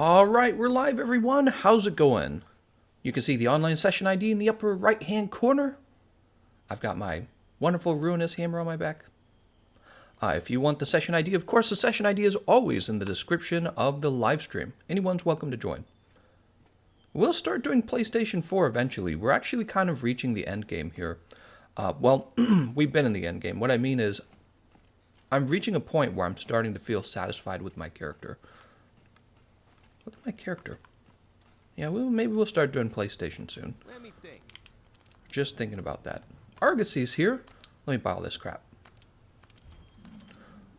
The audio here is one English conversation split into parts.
All right, we're live, everyone. How's it going? You can see the online session ID in the upper right-hand corner. I've got my wonderful ruinous hammer on my back. If you want the session ID, of course, the session ID is always in the description of the live stream. Anyone's welcome to join. We'll start doing PlayStation 4 eventually. We're actually kind of reaching the end game here. We've been in the end game. What I mean is, I'm reaching a point where I'm starting to feel satisfied with my character. Look at my character. Yeah, maybe we'll start doing PlayStation soon. Let me think. Just thinking about that. Argosy's here. Let me buy all this crap.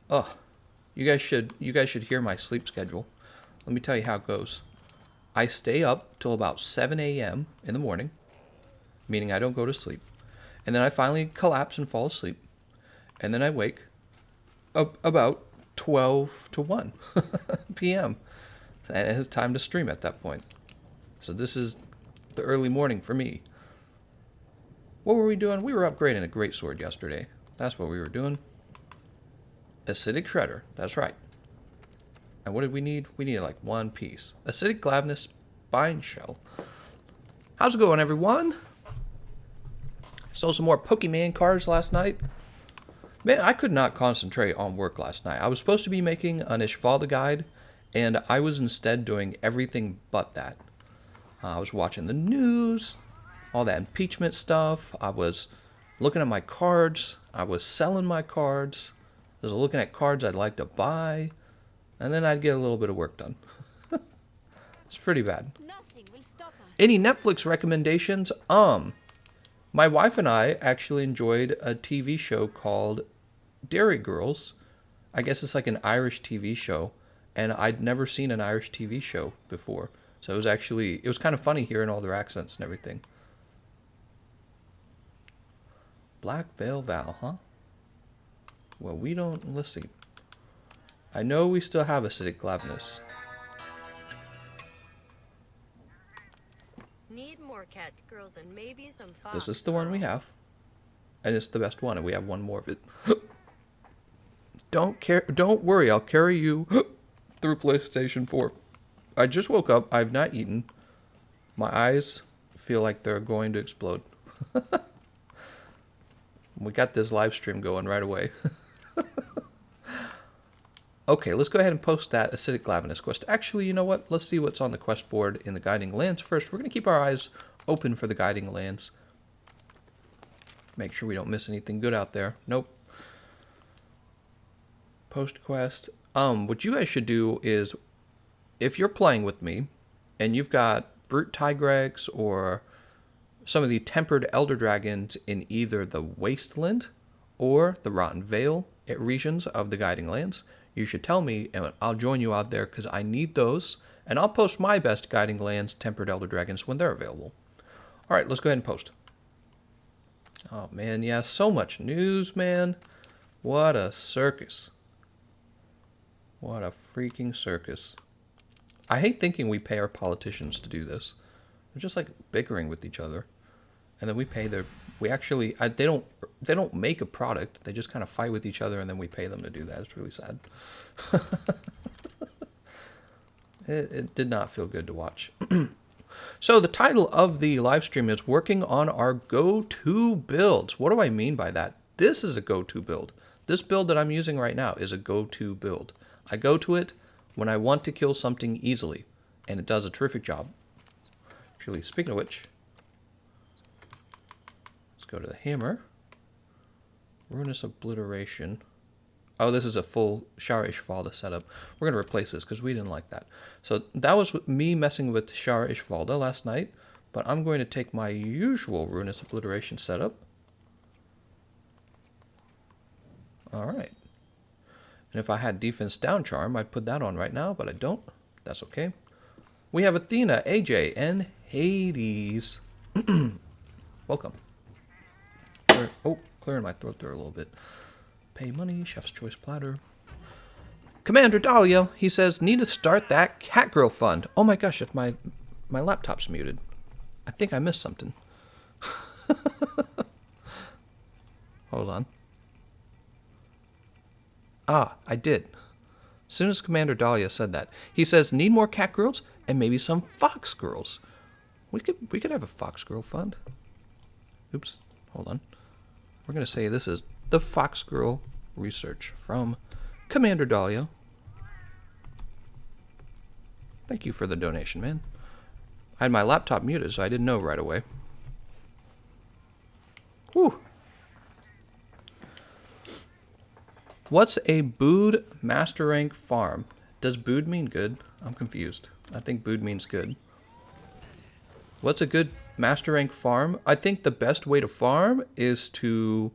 Oh, you guys should hear my sleep schedule. Let me tell you how it goes. I stay up till about 7 a.m. in the morning, meaning I don't go to sleep. And then I finally collapse and fall asleep. And then I wake up about 12 to 1 p.m. And it's time to stream at that point. So this is the early morning for me. What were we doing? We were upgrading a greatsword yesterday. That's what we were doing. Acidic Shredder. That's right. And what did we need? We needed like one piece. Acidic Glavnus Spine Shell. How's it going, everyone? Sold some more Pokemon cards last night. Man, I could not concentrate on work last night. I was supposed to be making an Ishvalda guide, and I was instead doing everything but that. I was watching the news, all that impeachment stuff. I was looking at my cards. I was selling my cards. I was looking at cards I'd like to buy. And then I'd get a little bit of work done. It's pretty bad. Any Netflix recommendations? My wife and I actually enjoyed a TV show called Dairy Girls. I guess it's like an Irish TV show. And I'd never seen an Irish TV show before. So it was kind of funny hearing all their accents and everything. Black Veil Val, huh? Well, let's see. I know we still have Acidic Glavnus. Need more cat girls and maybe some fox. This is the one we have. And it's the best one, and we have one more of it. Don't worry, I'll carry you through PlayStation 4. I just woke up. I've not eaten. My eyes feel like they're going to explode. We got this live stream going right away. Okay, let's go ahead and post that Acidic Glavnus quest. Actually, you know what? Let's see what's on the quest board in the Guiding Lands first. We're going to keep our eyes open for the Guiding Lands. Make sure we don't miss anything good out there. Nope. Post quest. What you guys should do is, if you're playing with me, and you've got Brute Tigrex or some of the Tempered Elder Dragons in either the Wasteland or the Rotten Vale regions of the Guiding Lands, you should tell me, and I'll join you out there, because I need those, and I'll post my best Guiding Lands Tempered Elder Dragons when they're available. Alright, let's go ahead and post. Oh man, yeah, so much news, man. What a circus. What a freaking circus. I hate thinking we pay our politicians to do this. They're just like bickering with each other. And then we pay they don't make a product. They just kind of fight with each other, and then we pay them to do that. It's really sad. It did not feel good to watch. So the title of the live stream is Working on Our Go-To Builds. What do I mean by that? This is a go-to build. This build that I'm using right now is a go-to build. I go to it when I want to kill something easily, and it does a terrific job. Actually, speaking of which, let's go to the hammer. Ruinous Obliteration. Oh, this is a full Shara Ishvalda setup. We're going to replace this because we didn't like that. So that was me messing with Shara Ishvalda last night, but I'm going to take my usual Ruinous Obliteration setup. Alright. And if I had Defense Down Charm, I'd put that on right now, but I don't. That's okay. We have Athena, AJ, and Hades. Welcome. Clearing my throat there a little bit. Pay money, Chef's Choice Platter. Commander Dahlia, he says, need to start that Catgirl fund. Oh my gosh, if my laptop's muted. I think I missed something. Hold on. Ah, I did. As soon as Commander Dahlia said that, he says, need more cat girls and maybe some fox girls. We could have a fox girl fund. Oops, hold on. We're gonna say this is the fox girl research from Commander Dahlia. Thank you for the donation, man. I had my laptop muted, so I didn't know right away. Whew. What's a Bood master rank farm? Does Bood mean good? I'm confused. I think Bood means good. What's a good master rank farm? I think the best way to farm is to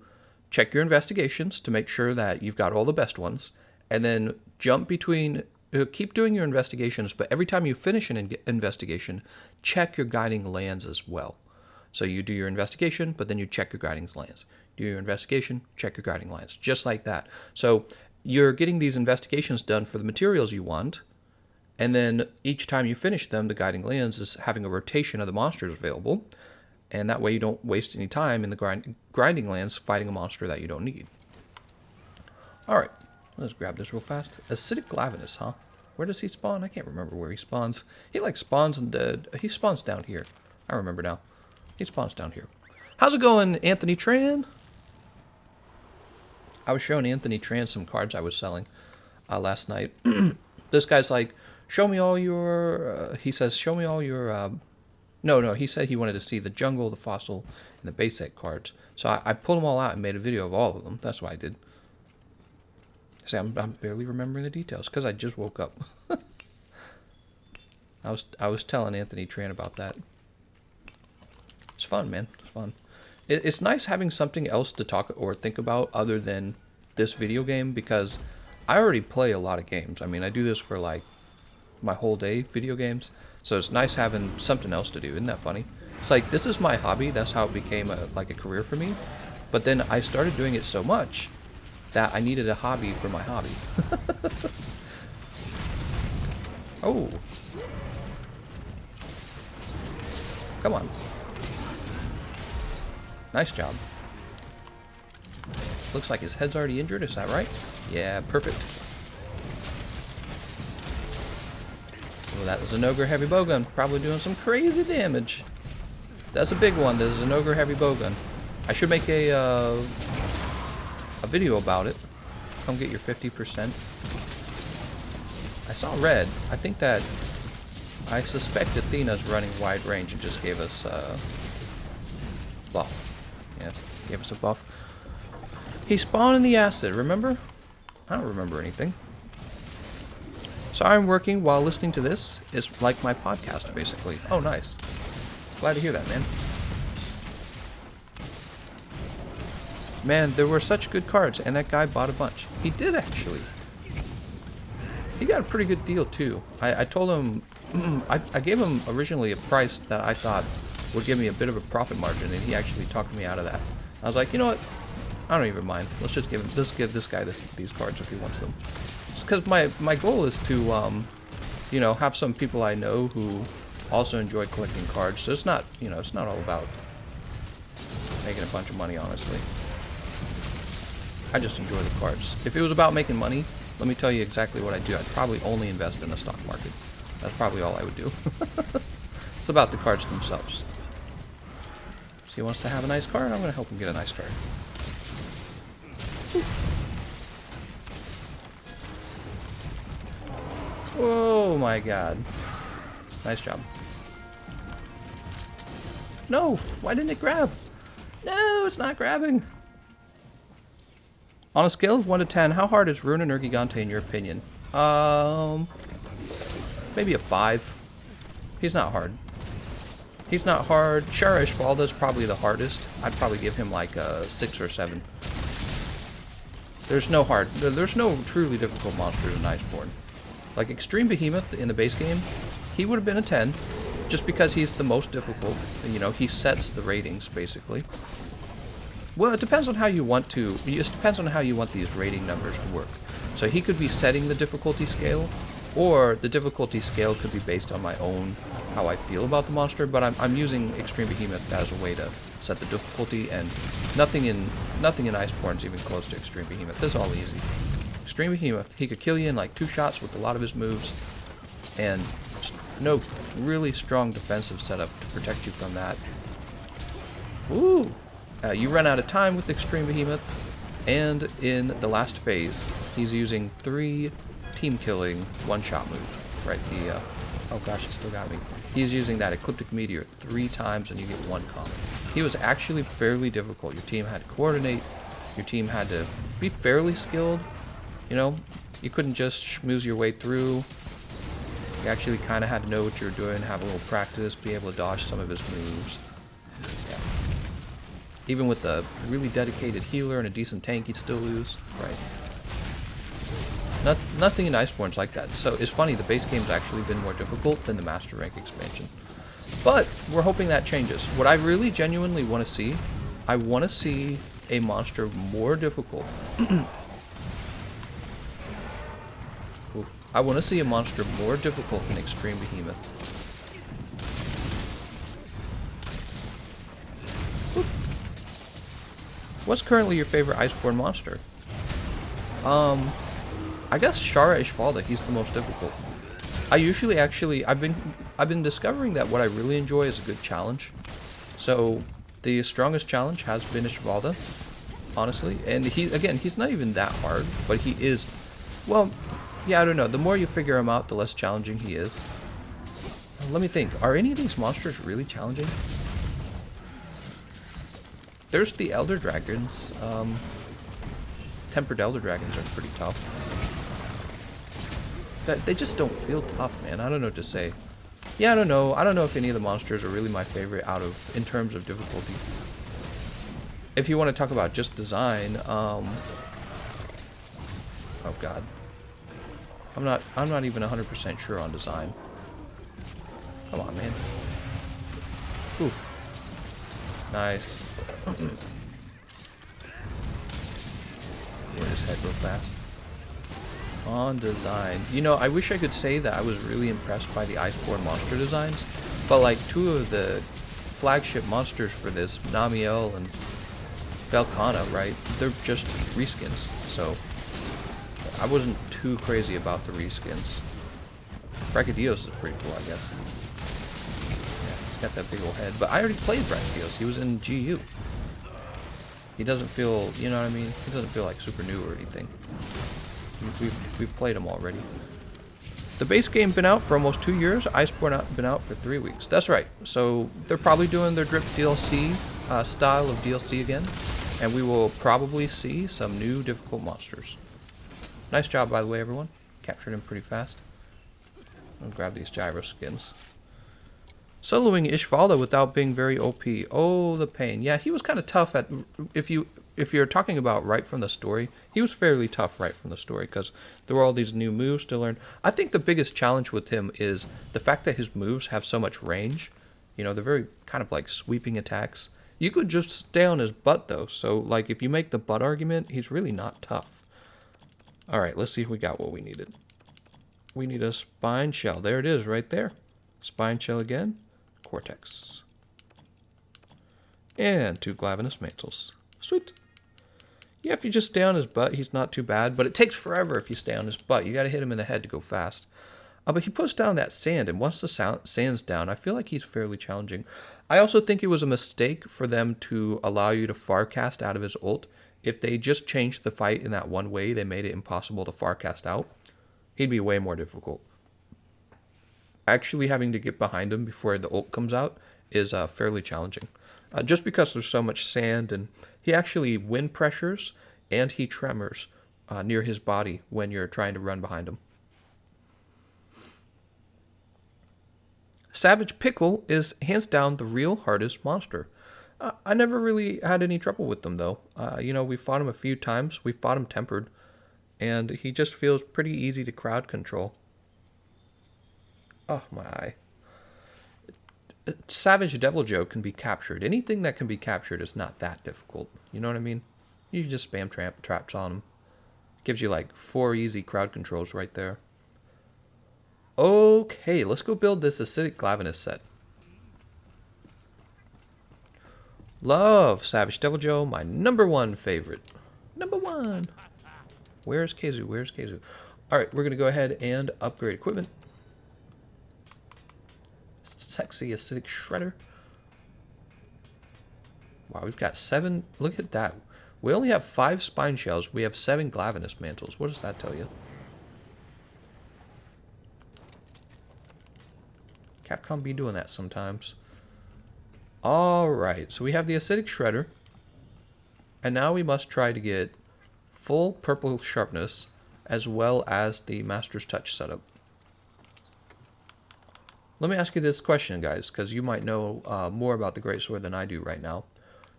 check your investigations to make sure that you've got all the best ones, and then jump between, keep doing your investigations, but every time you finish an investigation, check your guiding lands as well. So you do your investigation, but then you check your guiding lands. Do your investigation, check your guiding lands, just like that. So you're getting these investigations done for the materials you want, and then each time you finish them, the guiding lands is having a rotation of the monsters available, and that way you don't waste any time in the grinding lands fighting a monster that you don't need. Alright, let's grab this real fast. Acidic Glavenus, huh? Where does he spawn? I can't remember where he spawns. He like spawns he spawns down here. I remember now. He spawns down here. How's it going, Anthony Tran? I was showing Anthony Tran some cards I was selling last night. This guy's like, show me all your... he says, show me all your... No, he said he wanted to see the jungle, the fossil, and the base set cards. So I pulled them all out and made a video of all of them. That's what I did. See, I'm barely remembering the details because I just woke up. I was telling Anthony Tran about that. It's fun, man. It's fun. It's nice having something else to talk or think about other than this video game, because I already play a lot of games. I mean, I do this for like my whole day, video games. So it's nice having something else to do. Isn't that funny? It's like, this is my hobby. That's how it became like a career for me. But then I started doing it so much that I needed a hobby for my hobby. Oh. Come on. Nice job. Looks like his head's already injured, is that right? Yeah, perfect. Well, that was an ogre heavy bowgun, probably doing some crazy damage. That's a big one. This is an ogre heavy bowgun. I should make a video about it. Come get your 50%. I saw red. I think that I suspect Athena's running wide range and just gave us buff. Yeah, gave us a buff. He spawned in the acid, remember? I don't remember anything. Sorry I'm working while listening to this. It's like my podcast, basically. Oh, nice. Glad to hear that, man. Man, there were such good cards, and that guy bought a bunch. He did, actually. He got a pretty good deal, too. I told him... I gave him originally a price that I thought would give me a bit of a profit margin, and he actually talked me out of that. I was like, you know what? I don't even mind. Let's just give this guy these cards if he wants them. It's because my goal is to, you know, have some people I know who also enjoy collecting cards. So it's not, you know, it's not all about making a bunch of money, honestly. I just enjoy the cards. If it was about making money, let me tell you exactly what I do. I'd probably only invest in the stock market. That's probably all I would do. It's about the cards themselves. So he wants to have a nice card, I'm going to help him get a nice card. Oh my god. Nice job. No! Why didn't it grab? No, it's not grabbing! On a scale of 1 to 10, how hard is Rune and Nergigante in your opinion? Maybe a 5. He's not hard. He's not hard. Cherish Falda's probably the hardest. I'd probably give him like a 6 or 7. There's no truly difficult monsters in Iceborne. Like Extreme Behemoth in the base game, he would have been a 10, just because he's the most difficult. You know, he sets the ratings basically. Well, it depends on how you want to. It just depends on how you want these rating numbers to work. So he could be setting the difficulty scale, or the difficulty scale could be based on my own, how I feel about the monster. But I'm using Extreme Behemoth as a way to set the difficulty, and nothing in Iceborne is even close to Extreme Behemoth. This is all easy. Extreme Behemoth. He could kill you in like 2 shots with a lot of his moves. And no really strong defensive setup to protect you from that. Ooh! You run out of time with Extreme Behemoth. And in the last phase, he's using 3 team killing one-shot moves. Right, oh gosh, it still got me. He's using that Ecliptic Meteor 3 times and you get 1 combo. He was actually fairly difficult. Your team had to coordinate. Your team had to be fairly skilled. You know, you couldn't just schmooze your way through. You actually kind of had to know what you were doing, have a little practice, be able to dodge some of his moves. Yeah. Even with a really dedicated healer and a decent tank, you'd still lose. Right. Nothing in Iceborne's like that. So it's funny, the base game's actually been more difficult than the Master Rank expansion. But we're hoping that changes. What I really genuinely want to see, I want to see a monster more difficult. I want to see a monster more difficult than Extreme Behemoth. Whoop. What's currently your favorite Iceborne monster? I guess Shara Ishvalda. He's the most difficult. I usually I've been discovering that what I really enjoy is a good challenge. So the strongest challenge has been Ishvalda, honestly. And he's not even that hard, but he is, well, yeah, I don't know. The more you figure him out, the less challenging he is. Let me think. Are any of these monsters really challenging? There's the Elder Dragons. Tempered Elder Dragons are pretty tough. They just don't feel tough, man. I don't know what to say. Yeah, I don't know. I don't know if any of the monsters are really my favorite in terms of difficulty. If you want to talk about just design, oh god. I'm not even 100% sure on design. Come on, man. Oof. Nice. We'll just head real fast. On design. You know, I wish I could say that I was really impressed by the Iceborne monster designs, but like 2 of the flagship monsters for this, Namiel and Velkhana, right? They're just reskins, so I wasn't too crazy about the reskins. Brachydios is pretty cool, I guess. Yeah, he's got that big old head, but I already played Brachydios. He was in GU. He doesn't feel, you know what I mean? He doesn't feel like super new or anything. We've played him already. The base game been out for almost 2 years. Iceborne been out for 3 weeks. That's right. So they're probably doing their drip DLC style of DLC again, and we will probably see some new difficult monsters. Nice job, by the way, everyone. Captured him pretty fast. I'll grab these gyro skins. Soloing Ishvalda without being very OP. Oh, the pain. Yeah, he was kind of tough at... If you're talking about right from the story, he was fairly tough right from the story because there were all these new moves to learn. I think the biggest challenge with him is the fact that his moves have so much range. You know, they're very kind of like sweeping attacks. You could just stay on his butt, though. So, like, if you make the butt argument, he's really not tough. Alright, let's see if we got what we needed. We need a spine shell. There it is, right there. Spine shell again. Cortex. And 2 glavinus mantles. Sweet. Yeah, if you just stay on his butt, he's not too bad, but it takes forever if you stay on his butt. You gotta hit him in the head to go fast. But he puts down that sand, and once the sand's down, I feel like he's fairly challenging. I also think it was a mistake for them to allow you to farcast out of his ult. If they just changed the fight in that one way, they made it impossible to farcast out, he'd be way more difficult. Actually having to get behind him before the ult comes out is fairly challenging. Just because there's so much sand, and he actually wind pressures and he tremors near his body when you're trying to run behind him. Savage Pickle is hands down the real hardest monster. I never really had any trouble with them though. You know, we fought him a few times. We fought him tempered, and he just feels pretty easy to crowd control. Oh my eye. Savage Deviljho can be captured. Anything that can be captured is not that difficult. You know what I mean? You can just spam traps on him. Gives you like 4 easy crowd controls right there. Okay, let's go build this acidic glavinus set. Love Savage Deviljho, my #1 favorite. #1. Where's Keizu? Where's Keizu? Alright, we're going to go ahead and upgrade equipment. Sexy acidic shredder. Wow, we've got 7. Look at that. We only have 5 spine shells. We have 7 glavinus mantles. What does that tell you? Capcom be doing that sometimes. Alright, so we have the acidic shredder. And now we must try to get full purple sharpness as well as the Master's Touch setup. Let me ask you this question, guys, because you might know more about the Greatsword than I do right now.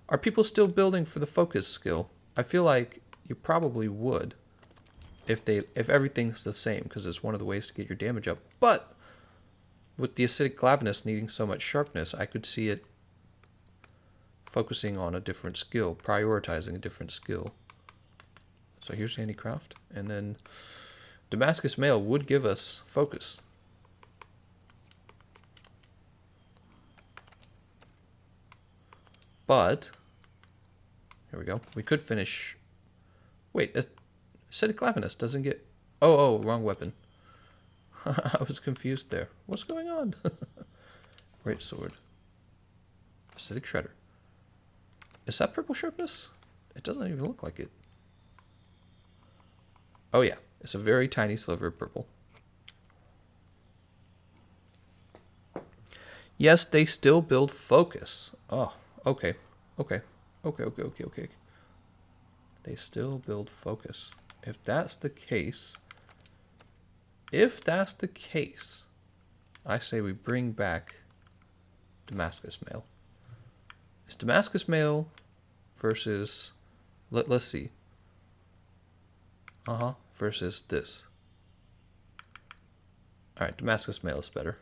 Are people still building for the focus skill? I feel like you probably would if everything's the same, because it's one of the ways to get your damage up. But with the acidic glavinus needing so much sharpness, I could see it focusing on a different skill, prioritizing a different skill. So here's handicraft, and then Damascus Mail would give us focus. But here we go. We could finish. Wait, acidic glavinus doesn't get. Oh, wrong weapon. I was confused there. What's going on? Great sword. Acidic shredder. Is that purple sharpness? It doesn't even look like it. Oh yeah, it's a very tiny sliver of purple. Yes, they still build focus. Oh, okay. Okay. They still build focus. If that's the case, I say we bring back Damascus Mail. It's Damascus Mail versus, let's see. Versus this. Alright, Damascus Mail is better.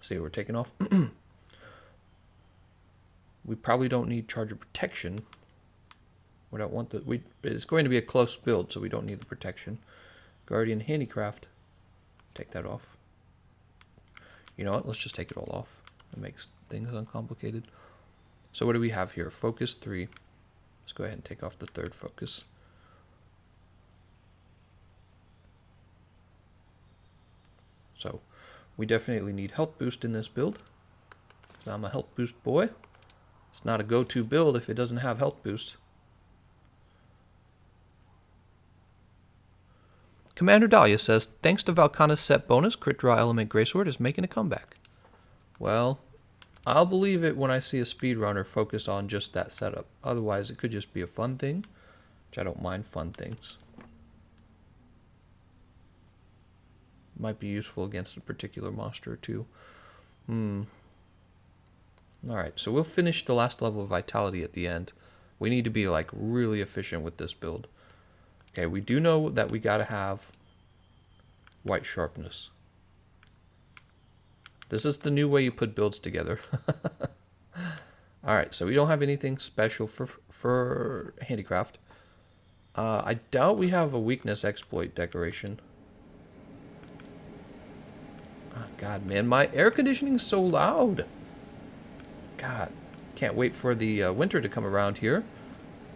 See, we're taking off. We probably don't need charger protection. We don't want the. It's going to be a close build, so we don't need the protection. Guardian Handicraft. Take that off. You know what? Let's just take it all off. It makes things uncomplicated. So what do we have here? Focus 3. Let's go ahead and take off the 3rd focus. So we definitely need health boost in this build. I'm a health boost boy. It's not a go-to build if it doesn't have health boost. Commander Dahlia says, thanks to Valkana's set bonus, Crit Draw Element Greatsword is making a comeback. Well, I'll believe it when I see a speedrunner focus on just that setup. Otherwise, it could just be a fun thing, which I don't mind fun things. Might be useful against a particular monster or two. Alright, so we'll finish the last level of Vitality at the end. We need to be like really efficient with this build. Okay, we do know that we gotta have white sharpness. This is the new way you put builds together. Alright, so we don't have anything special for handicraft. I doubt we have a weakness exploit decoration. Oh, God, man, my air conditioning is so loud. God, can't wait for the winter to come around here.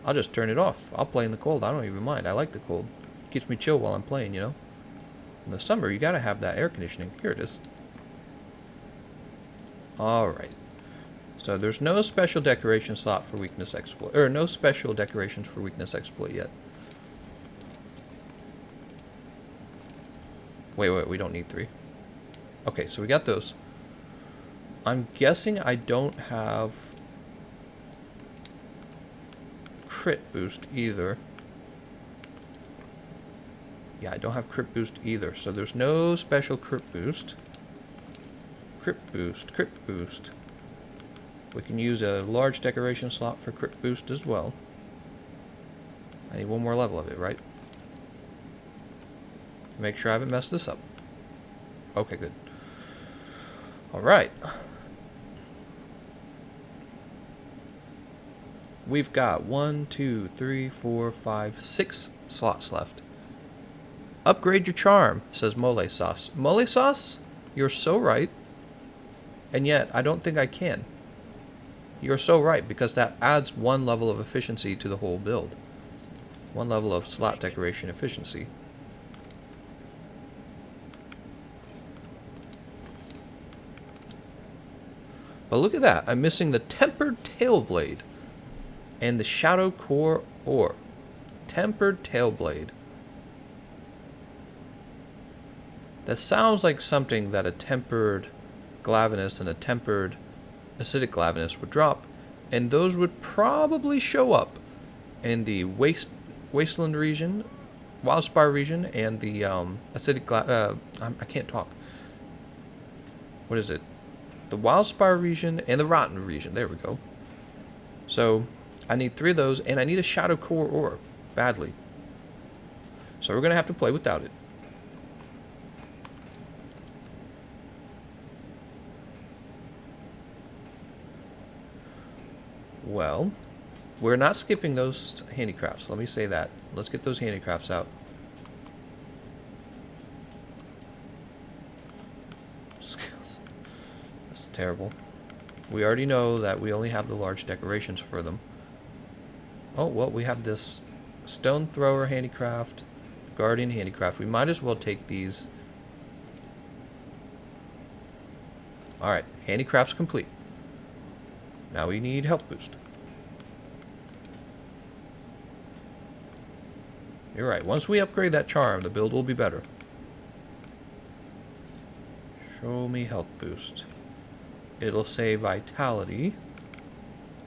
I'll just turn it off. I'll play in the cold. I don't even mind. I like the cold. Keeps me chill while I'm playing, you know. In the summer, you gotta have that air conditioning. Here it is. Alright. So there's no special decoration slot for weakness exploit. Or no special decorations for weakness exploit yet. Wait, we don't need 3. Okay, so we got those. I'm guessing I don't have crit boost either. Yeah, I don't have crit boost either, so there's no special crit boost. Crit boost. We can use a large decoration slot for crit boost as well. I need one more level of it, right? Make sure I haven't messed this up. Okay, good. Alright. We've got 1, 2, 3, 4, 5, 6 slots left. Upgrade your charm, says Mole Sauce. Mole Sauce? You're so right. And yet, I don't think I can. You're so right, because that adds one level of efficiency to the whole build. One level of slot decoration efficiency. But look at that. I'm missing the tempered tail blade and the shadow core ore. Tempered tail blade. That sounds like something that a tempered glavenus and a tempered acidic glavenus would drop, and those would probably show up in the wasteland region, wildspire region, and the acidic I can't talk. What is it? The wildspire region and the rotten region. There we go. So I need 3 of those, and I need a shadow core ore badly. So we're gonna have to play without it. Well, we're not skipping those handicrafts. Let me say that. Let's get those handicrafts out. Skills. That's terrible. We already know that we only have the large decorations for them. Oh, well, we have this stone thrower handicraft, guardian handicraft. We might as well take these. Alright, handicrafts complete. Now we need health boost. You're right. Once we upgrade that charm, the build will be better. Show me health boost. It'll say vitality.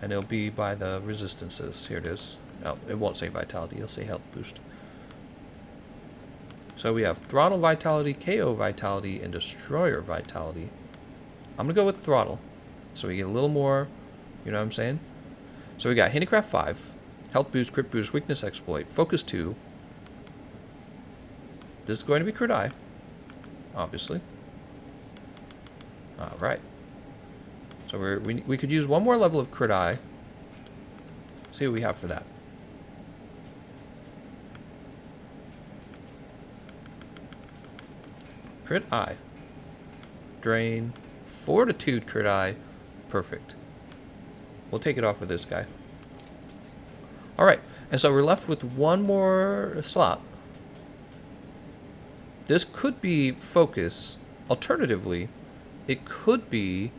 And it'll be by the resistances. Here it is. No, it won't say vitality. It'll say health boost. So we have throttle vitality, KO vitality, and destroyer vitality. I'm going to go with throttle. So we get a little more, you know what I'm saying? So we got handicraft 5, health boost, crit boost, weakness exploit, focus 2. This is going to be crit eye, obviously. Alright. So we could use one more level of crit eye. See what we have for that. Crit eye. Drain. Fortitude crit eye. Perfect. We'll take it off of this guy. Alright. And so we're left with one more slot. This could be focus. Alternatively, it could be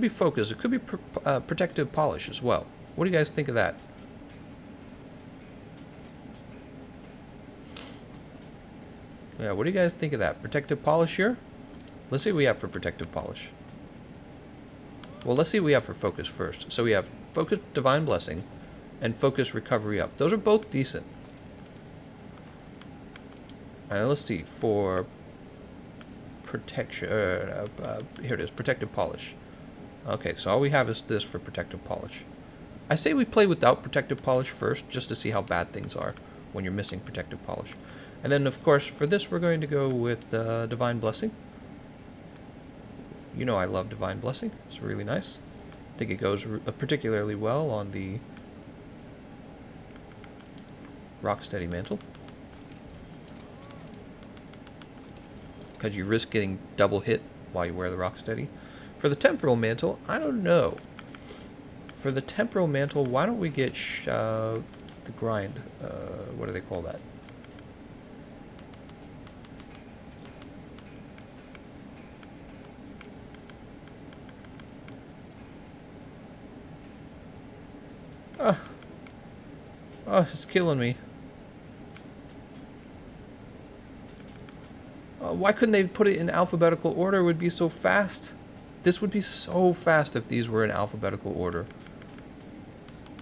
focus. It could be protective polish as well. What do you guys think of that? Yeah, what do you guys think of that? Protective polish here? Let's see what we have for protective polish. Well, let's see what we have for focus first. So we have focus divine blessing and focus recovery up. Those are both decent. And let's see for protection. Here it is, protective polish. Okay, so all we have is this for protective polish. I say we play without protective polish first, just to see how bad things are when you're missing protective polish. And then, of course, for this, we're going to go with Divine Blessing. You know I love Divine Blessing. It's really nice. I think it goes particularly well on the Rocksteady Mantle. Because you risk getting double hit while you wear the Rocksteady. For the Temporal Mantle, I don't know. For the Temporal Mantle, why don't we get the grind? What do they call that? Oh, it's killing me. Why couldn't they put it in alphabetical order? It would be so fast. This would be so fast if these were in alphabetical order.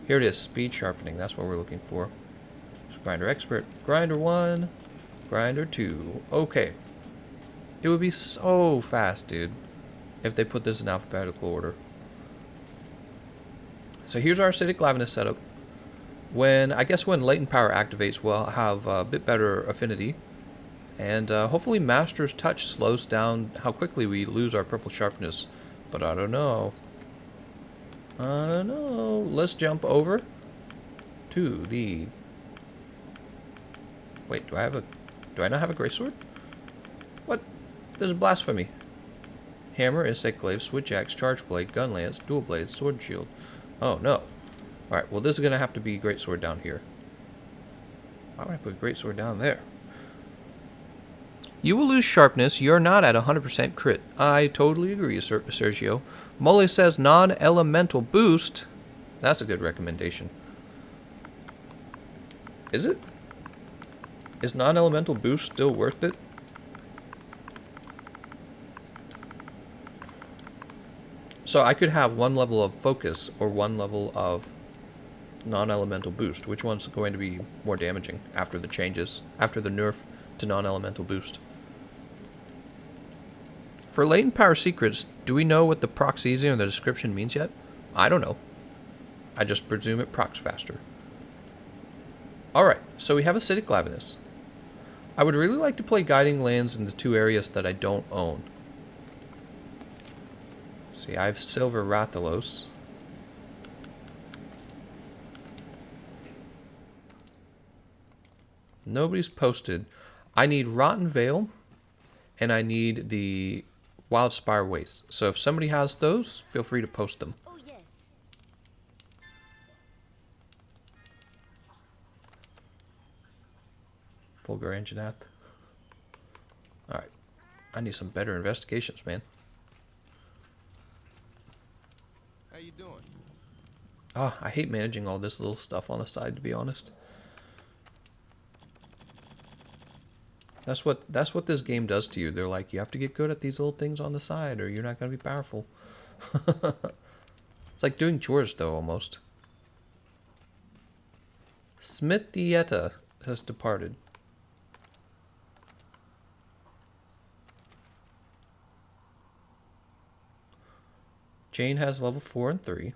Here it is, speed sharpening. That's what we're looking for. Grinder expert. Grinder 1. Grinder 2. Okay. It would be so fast, dude, if they put this in alphabetical order. So here's our acidic glavenus setup. I guess when latent power activates, we'll have a bit better affinity. And hopefully Master's Touch slows down how quickly we lose our purple sharpness. But I don't know. I don't know. Let's jump over to the... Wait, do I not have a gray sword? What? There's blasphemy. Hammer, insect glaive, switch axe, charge blade, gun lance, dual blade, sword shield. Oh no. Alright, well this is gonna have to be greatsword down here. Why would I put greatsword down there? You will lose sharpness. You're not at 100% crit. I totally agree, Sergio. Mole says non-elemental boost. That's a good recommendation. Is it? Is non-elemental boost still worth it? So I could have one level of focus or one level of non-elemental boost. Which one's going to be more damaging after the changes, after the nerf to non-elemental boost? For latent power secrets, do we know what the proxesia in the description means yet? I don't know. I just presume it procs faster. Alright, so we have acidic lavinus. I would really like to play guiding lands in the two areas that I don't own. See, I have Silver Rathalos. Nobody's posted. I need Rotten Vale, and I need the Wildspire Waste. So if somebody has those, feel free to post them. Oh, yes. Vulgar Anjanath. Alright. I need some better investigations, man. How you doing? Ah, I hate managing all this little stuff on the side, to be honest. That's what this game does to you. They're like, you have to get good at these little things on the side or you're not going to be powerful. It's like doing chores, though, almost. Smithietta has departed. Jane has level 4 and 3.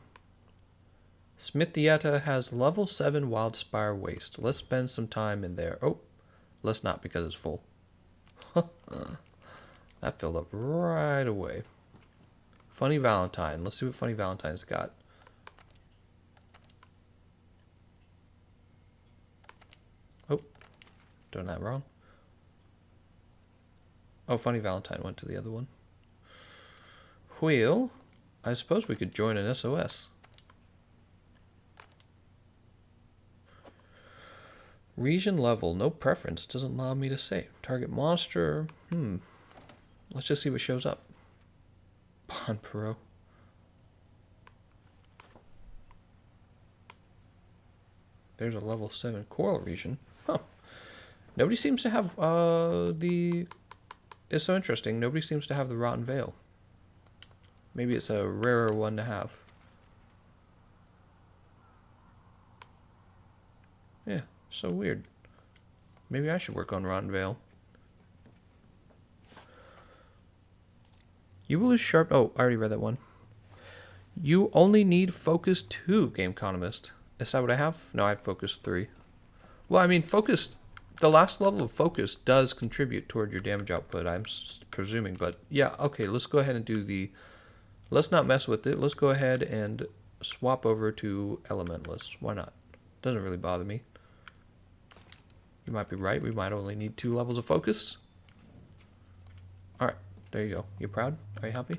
Smithietta has level 7 Wildspire Waste. Let's spend some time in there. Oh, let's not because it's full. That filled up right away. Funny Valentine. Let's see what Funny Valentine's got. Oh, doing that wrong. Oh, Funny Valentine went to the other one. Wheel. I suppose we could join an SOS. Region level, no preference. Doesn't allow me to say. Target monster. Let's just see what shows up. Bon Perot. There's a level 7 coral region. Huh. Nobody seems to have It's so interesting. Nobody seems to have the Rotten Vale. Maybe it's a rarer one to have. Yeah, so weird. Maybe I should work on Rotten Vale. You will lose sharp... Oh, I already read that one. You only need Focus 2, Gameconomist. Is that what I have? No, I have Focus 3. Well, I mean, Focus... The last level of Focus does contribute toward your damage output, I'm presuming. But, yeah, okay, let's go ahead and do the... Let's not mess with it. Let's go ahead and swap over to Elementalist. Why not? Doesn't really bother me. You might be right. We might only need 2 levels of Focus. Alright, there you go. You proud? Are you happy?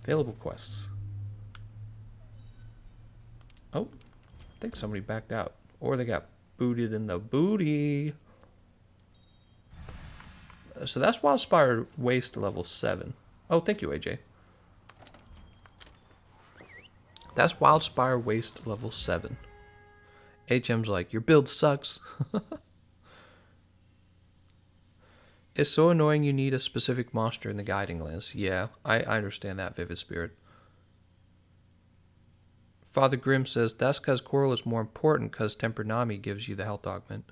Available quests. Oh, I think somebody backed out. Or they got booted in the booty. So that's Wildspire Waste level 7. Oh, thank you, AJ. That's Wildspire Waste level 7. HM's like, your build sucks. It's so annoying you need a specific monster in the guiding lands. Yeah, I understand that, Vivid Spirit. Father Grimm says, that's because Coral is more important because Tempered Nami gives you the health augment.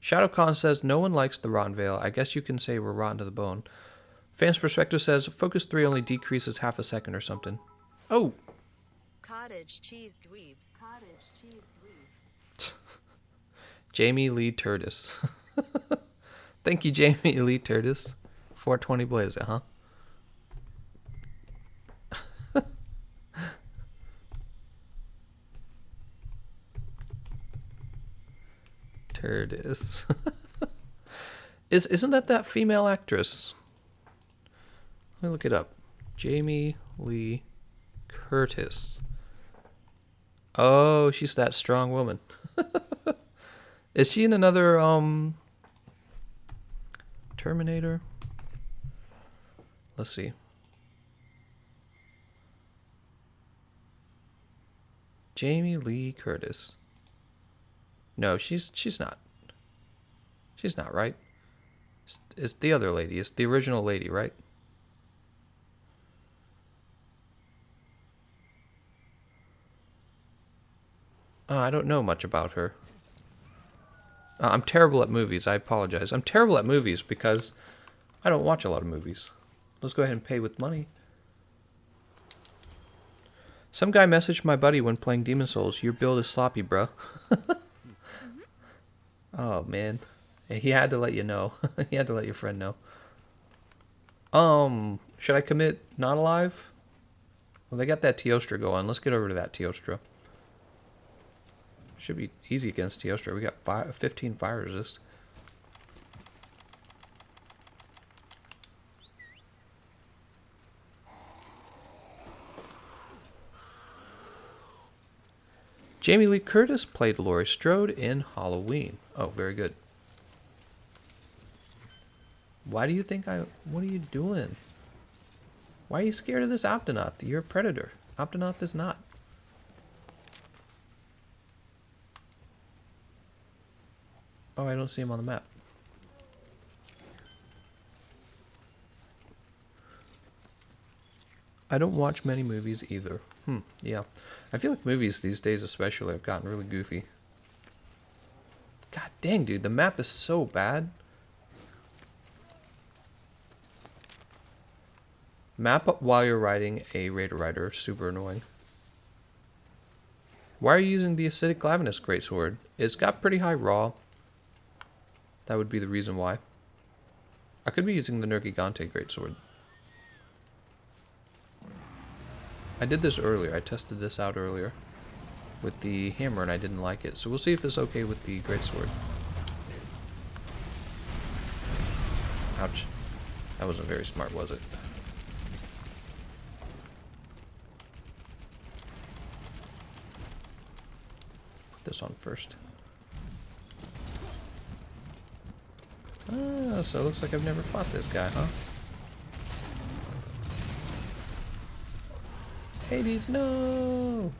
ShadowCon says, no one likes the Rotten Vale. I guess you can say we're rotten to the bone. Fans Perspective says, Focus 3 only decreases half a second or something. Oh! Cottage cheese dweebs. Cottage cheese dweebs. Jamie Lee Curtis. Thank you, Jamie Lee Curtis. 420 Blaze it, huh? Curtis. Isn't that female actress? Let me look it up. Jamie Lee Curtis. Oh, she's that strong woman. Is she in another Terminator? Let's see. Jamie Lee Curtis. No, she's not. She's not, right? It's the other lady. It's the original lady, right? I don't know much about her. I'm terrible at movies. I apologize. I'm terrible at movies because I don't watch a lot of movies. Let's go ahead and pay with money. Some guy messaged my buddy when playing Demon Souls. Your build is sloppy, bro. Oh, man. He had to let you know. He had to let your friend know. Should I commit not alive? Well, they got that Teostra going. Let's get over to that Teostra. Should be easy against Teostra. We got 15 fire resist. Jamie Lee Curtis played Laurie Strode in Halloween. Oh, very good. Why do you think what are you doing? Why are you scared of this Optonaut? You're a predator. Optonaut is not. Oh, I don't see him on the map. I don't watch many movies either. Yeah. I feel like movies these days especially have gotten really goofy. God dang, dude. The map is so bad. Map up while you're riding a Raider Rider. Super annoying. Why are you using the Acidic Glavenus Greatsword? It's got pretty high raw. That would be the reason why. I could be using the Nergigante Greatsword. I did this earlier. I tested this out earlier with the hammer and I didn't like it. So we'll see if it's okay with the Greatsword. Ouch. That wasn't very smart, was it? Put this on first. Ah, so it looks like I've never fought this guy, huh? Hades, no!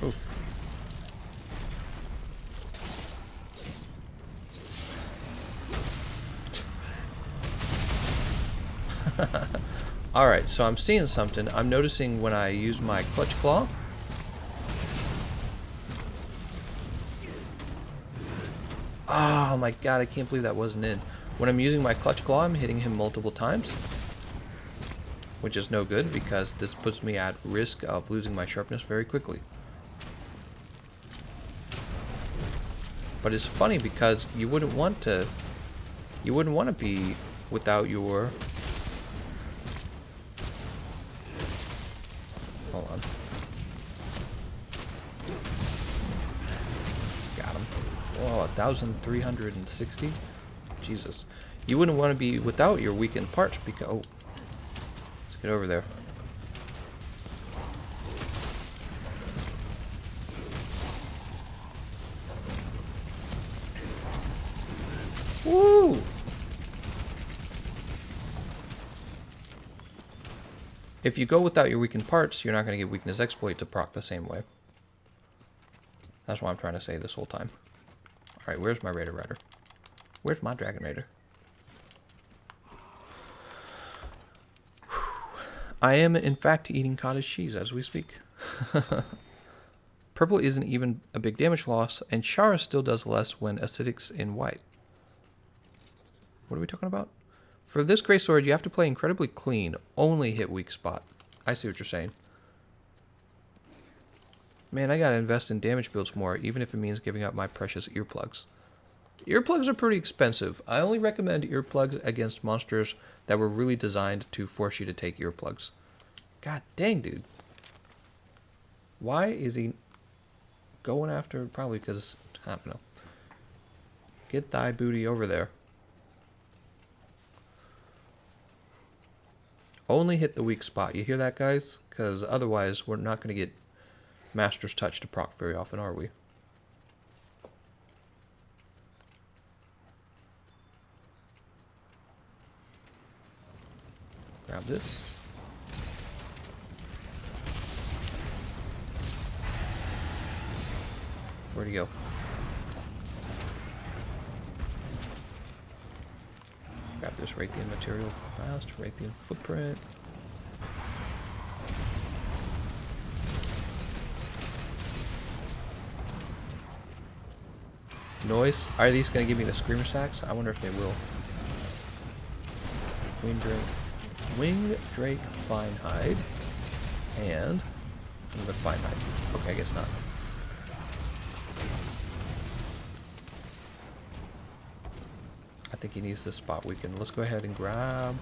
Oof. Alright, so I'm seeing something. I'm noticing when I use my Clutch Claw. Oh my god, I can't believe that wasn't in. When I'm using my Clutch Claw, I'm hitting him multiple times. Which is no good because this puts me at risk of losing my sharpness very quickly. But it's funny because you wouldn't want to be without your... Hold on. Got him. Oh, 1,360? Jesus. You wouldn't want to be without your weakened parts because... Oh. Let's get over there. Woo! If you go without your weakened parts, you're not going to get weakness exploit to proc the same way. That's what I'm trying to say this whole time. Alright, where's my Raider Rider? Where's my Dragon Raider? I am, in fact, eating cottage cheese as we speak. Purple isn't even a big damage loss, and Shara still does less when acidic's in white. What are we talking about? For this Grey Sword, you have to play incredibly clean. Only hit weak spot. I see what you're saying. Man, I gotta invest in damage builds more, even if it means giving up my precious earplugs. Earplugs are pretty expensive. I only recommend earplugs against monsters that were really designed to force you to take earplugs. God dang, dude. Why is he going after? Probably because, I don't know. Get thy booty over there. Only hit the weak spot. You hear that, guys? Because otherwise, we're not going to get Master's Touch to proc very often, are we? Grab this. Where'd he go? Grab this Raytheon material fast. Raytheon footprint. Noise. Are these going to give me the Screamer Sacks? I wonder if they will. Wing Drake Fine Hide. And another Fine Hide. Okay, I guess not. I think he needs this spot weakened. Let's go ahead and grab.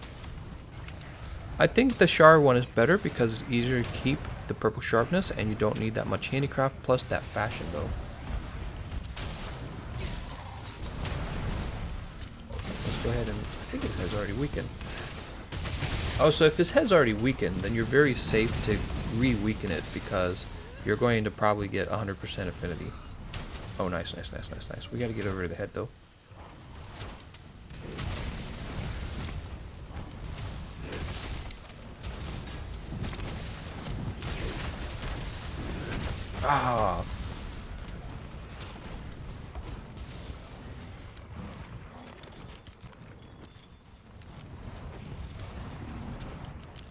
I think the Char one is better because it's easier to keep the purple sharpness and you don't need that much handicraft plus that fashion though. Let's go ahead and I think his head's already weakened. Oh, so if his head's already weakened, then you're very safe to re-weaken it because you're going to probably get 100% affinity. Oh, nice, nice, nice, nice, nice. We got to get over to the head though. Ah.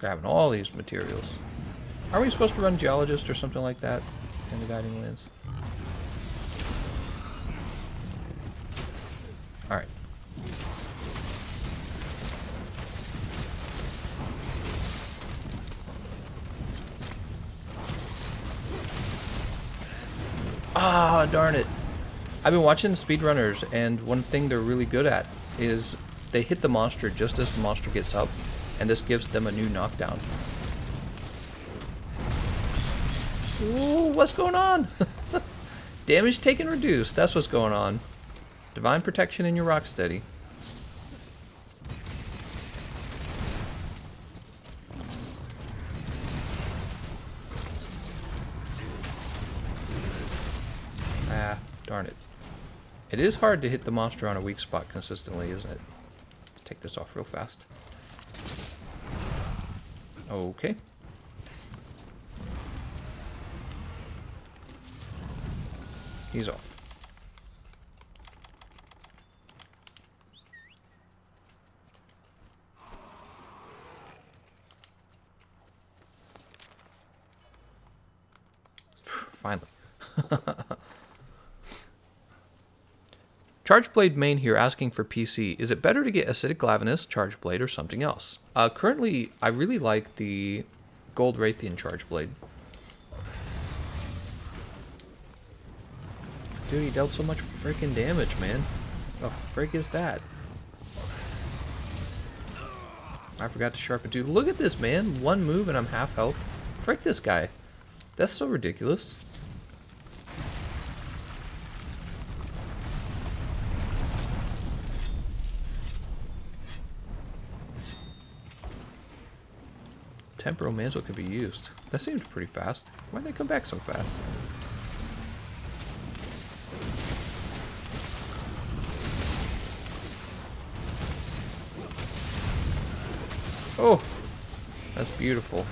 Grabbing all these materials. Are we supposed to run Geologist or something like that in the Guiding Lands? Alright. Ah, darn it. I've been watching speedrunners, and one thing they're really good at is they hit the monster just as the monster gets up, and this gives them a new knockdown. Ooh, what's going on? Damage taken reduced. That's what's going on. Divine Protection in your Rocksteady. Ah, darn it. It is hard to hit the monster on a weak spot consistently, isn't it? Take this off real fast. Okay. He's off. Finally. Chargeblade main here asking for PC. Is it better to get Acidic Glavenus, Chargeblade, or something else? Currently, I really like the Gold Raytheon Chargeblade. Dude, he dealt so much freaking damage, man. What the frick is that? I forgot to sharpen. Dude, look at this, man. One move and I'm half health. Frick this guy. That's so ridiculous. Temporal Mantle could be used. That seemed pretty fast. Why'd they come back so fast? Oh, that's beautiful.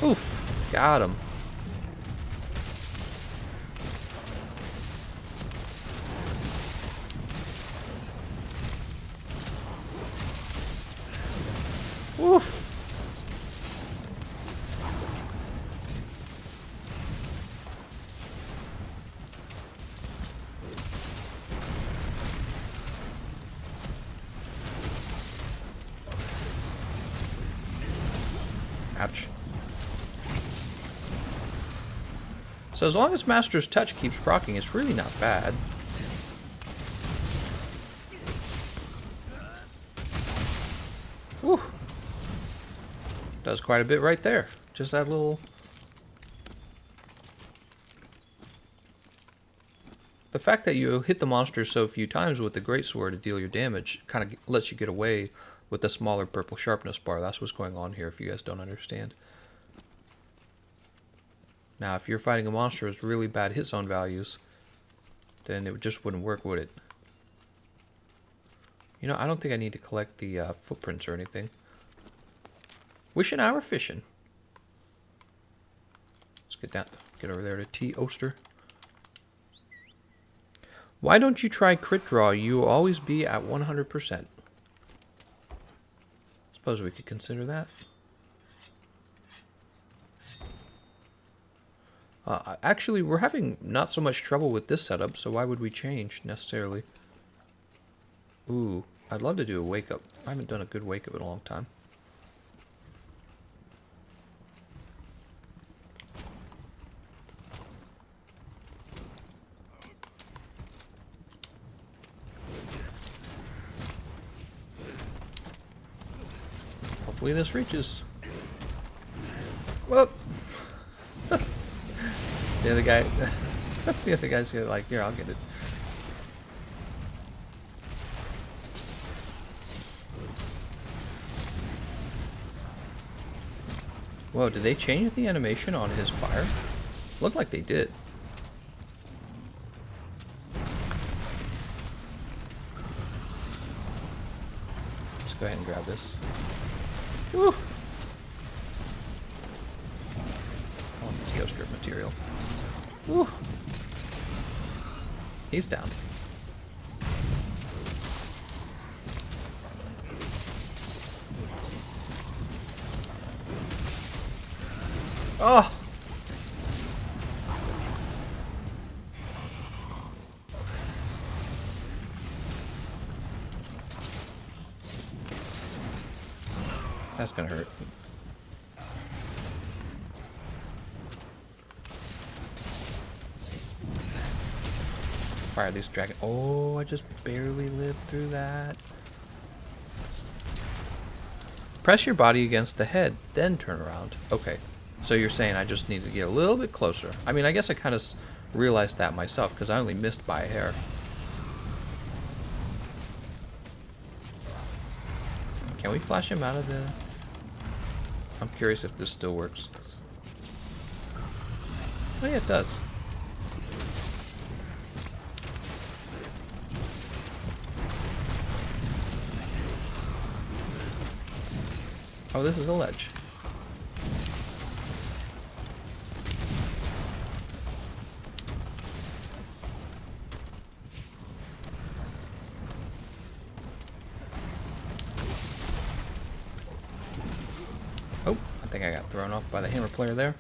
Oof, got him. Oof. Ouch. So as long as Master's Touch keeps proccing, it's really not bad. Whew. Does quite a bit right there. Just that little... The fact that you hit the monster so few times with the greatsword to deal your damage kind of lets you get away with the smaller purple sharpness bar. That's what's going on here if you guys don't understand. Now, if you're fighting a monster with really bad hit zone values, then it just wouldn't work, would it? You know, I don't think I need to collect the footprints or anything. Wishing I were fishing. Let's get over there to T. Oster. Why don't you try crit draw? You will always be at 100%. Suppose we could consider that. Actually, we're having not so much trouble with this setup, so why would we change necessarily? Ooh, I'd love to do a wake up. I haven't done a good wake up in a long time. Hopefully this reaches. Whoop! The other guy, the other guy's like, here, I'll get it. Whoa, did they change the animation on his fire? Looked like they did. Let's go ahead and grab this. Woo! I want the TO strip material. Woo! He's down. Oh! That's gonna hurt. Fire these dragon. Oh, I just barely lived through that. Press your body against the head, then turn around. Okay. So you're saying I just need to get a little bit closer. I mean, I guess I kind of realized that myself because I only missed by a hair. Can we flash him out of the... I'm curious if this still works. Oh yeah, it does. Oh, this is a ledge. Oh, I think I got thrown off by the hammer player there.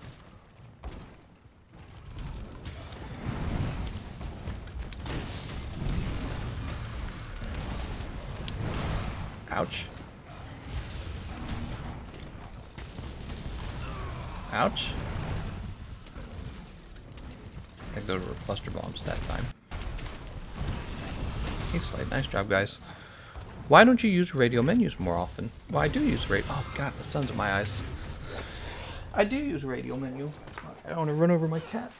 Ouch. Ouch. I go to cluster bombs that time. Hey, Slade. Nice job, guys. Why don't you use radio menus more often? Well, I do use radio. Oh, God, the sun's in my eyes. I do use radio menu. I don't want to run over my cat.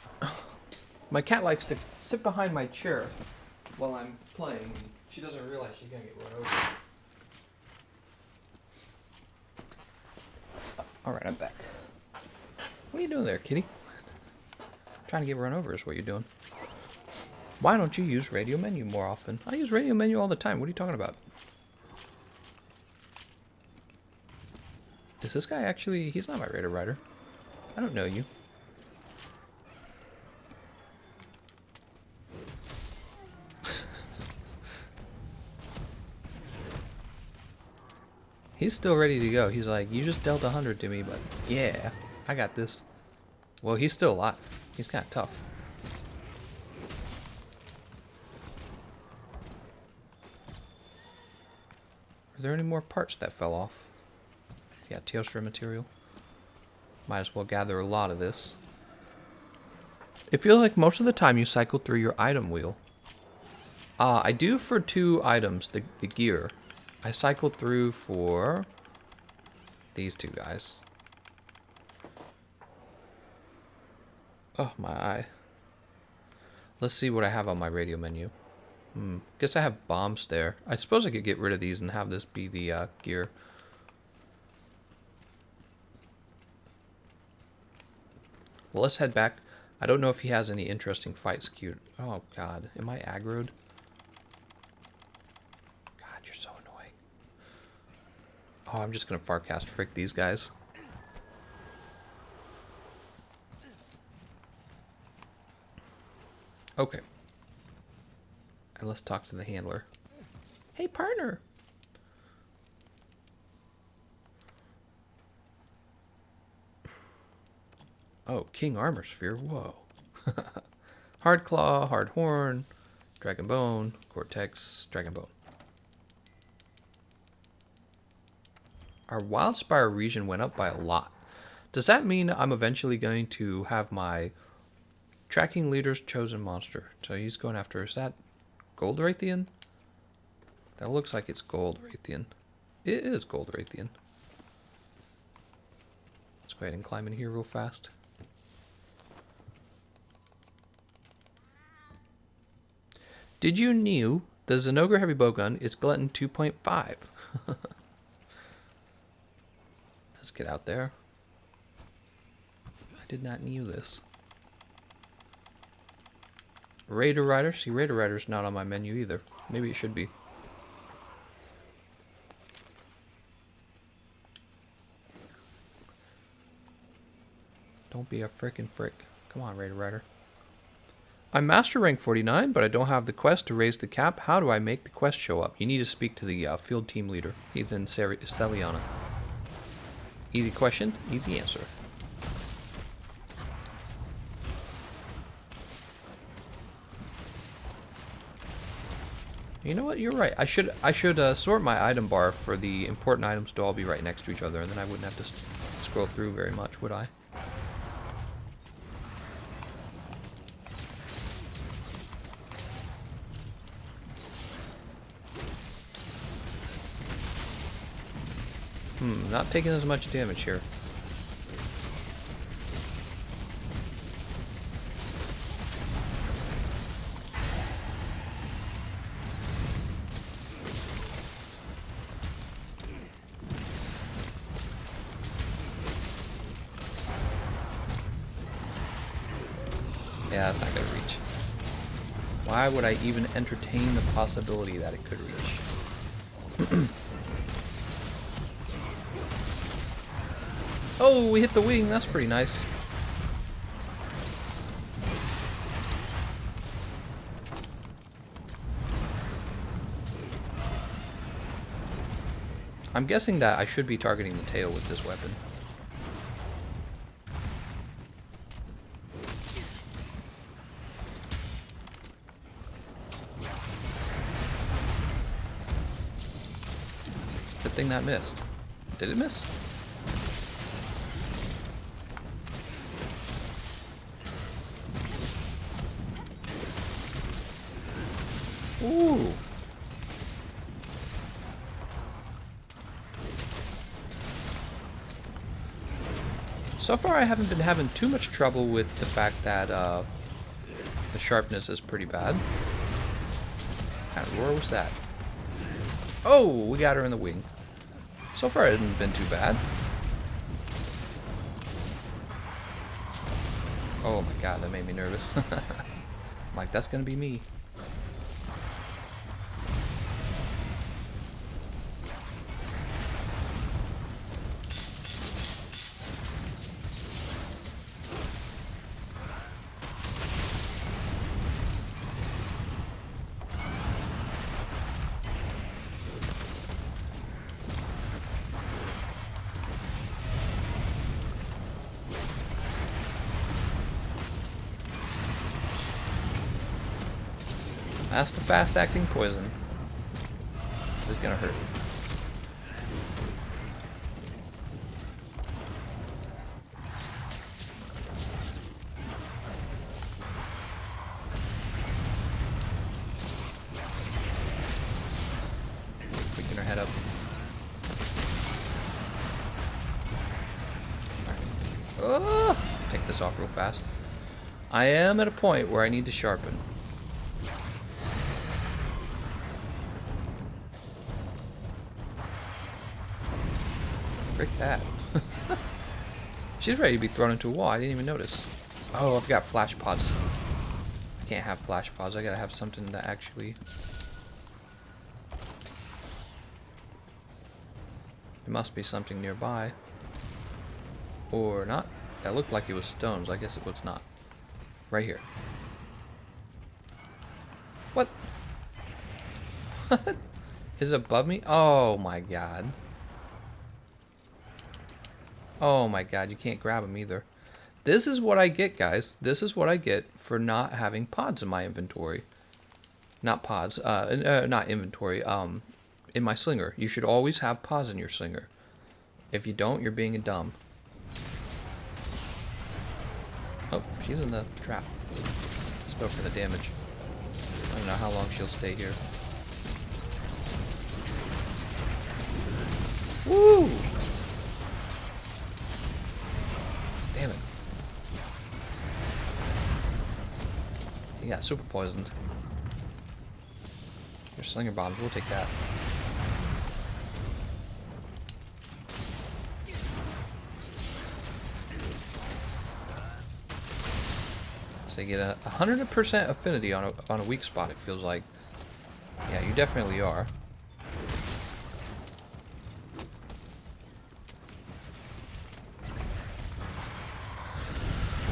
My cat likes to sit behind my chair while I'm playing. She doesn't realize she's going to get run over. Alright, I'm back. What are you doing there, kitty? Trying to get run over is what you're doing. Why don't you use radio menu more often? I use radio menu all the time. What are you talking about? Is this guy actually... He's not my Raider Rider. I don't know you. He's still ready to go. He's like, you just dealt 100 to me, but yeah, I got this. Well, he's still alive. He's kind of tough. Are there any more parts that fell off? Yeah, tailstring material. Might as well gather a lot of this. It feels like most of the time you cycle through your item wheel. I do for 2 items, the gear. I cycled through for these 2 guys. Oh, my eye. Let's see what I have on my radio menu. Guess I have bombs there. I suppose I could get rid of these and have this be the gear. Well, let's head back. I don't know if he has any interesting fights queued. Oh, God. Am I aggroed? God, you're so annoying. Oh, I'm just going to farcast frick these guys. Okay. And let's talk to the handler. Hey, partner. Oh, King Armor Sphere. Whoa. Hard Claw, Hard Horn, Dragon Bone, Cortex, Dragon Bone. Our Wildspire region went up by a lot. Does that mean I'm eventually going to have my tracking leader's chosen monster? So he's going after, is that Gold Raytheon? That looks like it's Gold Raytheon. It is Gold Raytheon. Let's go ahead and climb in here real fast. Did you know the Zenogre Heavy Bowgun is Glutton 2.5? Let's get out there. I did not know this. Raider Rider? See, Raider Rider's not on my menu either. Maybe it should be. Don't be a frickin' frick. Come on, Raider Rider. I'm Master Rank 49, but I don't have the quest to raise the cap. How do I make the quest show up? You need to speak to the field team leader. He's in Celiana. Easy question, easy answer. You know what? You're right. I should sort my item bar for the important items to all be right next to each other, and then I wouldn't have to scroll through very much, would I? Not taking as much damage here. Yeah, that's not gonna reach. Why would I even entertain the possibility that it could reach? Oh, we hit the wing. That's pretty nice. I'm guessing that I should be targeting the tail with this weapon. Good thing that missed. Did it miss? Ooh. So far I haven't been having too much trouble with the fact that the sharpness is pretty bad. What kind of roar was that? Oh, we got her in the wing. So far it hasn't been too bad. Oh my god, that made me nervous. I'm like, that's gonna be me. That's the fast-acting poison. It's gonna hurt. Picking her head up. Oh! Take this off real fast. I am at a point where I need to sharpen. Frick that. She's ready to be thrown into a wall. I didn't even notice. Oh, I've got flash pods. I can't have flash pods. I gotta have something that actually... There must be something nearby. Or not. That looked like it was stones. I guess it was not. Right here. What? Is it above me? Oh my god. Oh my god, you can't grab them either. This is what I get, guys. This is what I get for not having pods in my inventory. Not pods. Not inventory. In my slinger. You should always have pods in your slinger. If you don't, you're being a dumb. Oh, she's in the trap. Let's go for the damage. I don't know how long she'll stay here. Woo! Damn it. He got super poisoned. Your slinger bombs, we'll take that. So you get a 100% affinity on a weak spot, it feels like. Yeah, you definitely are.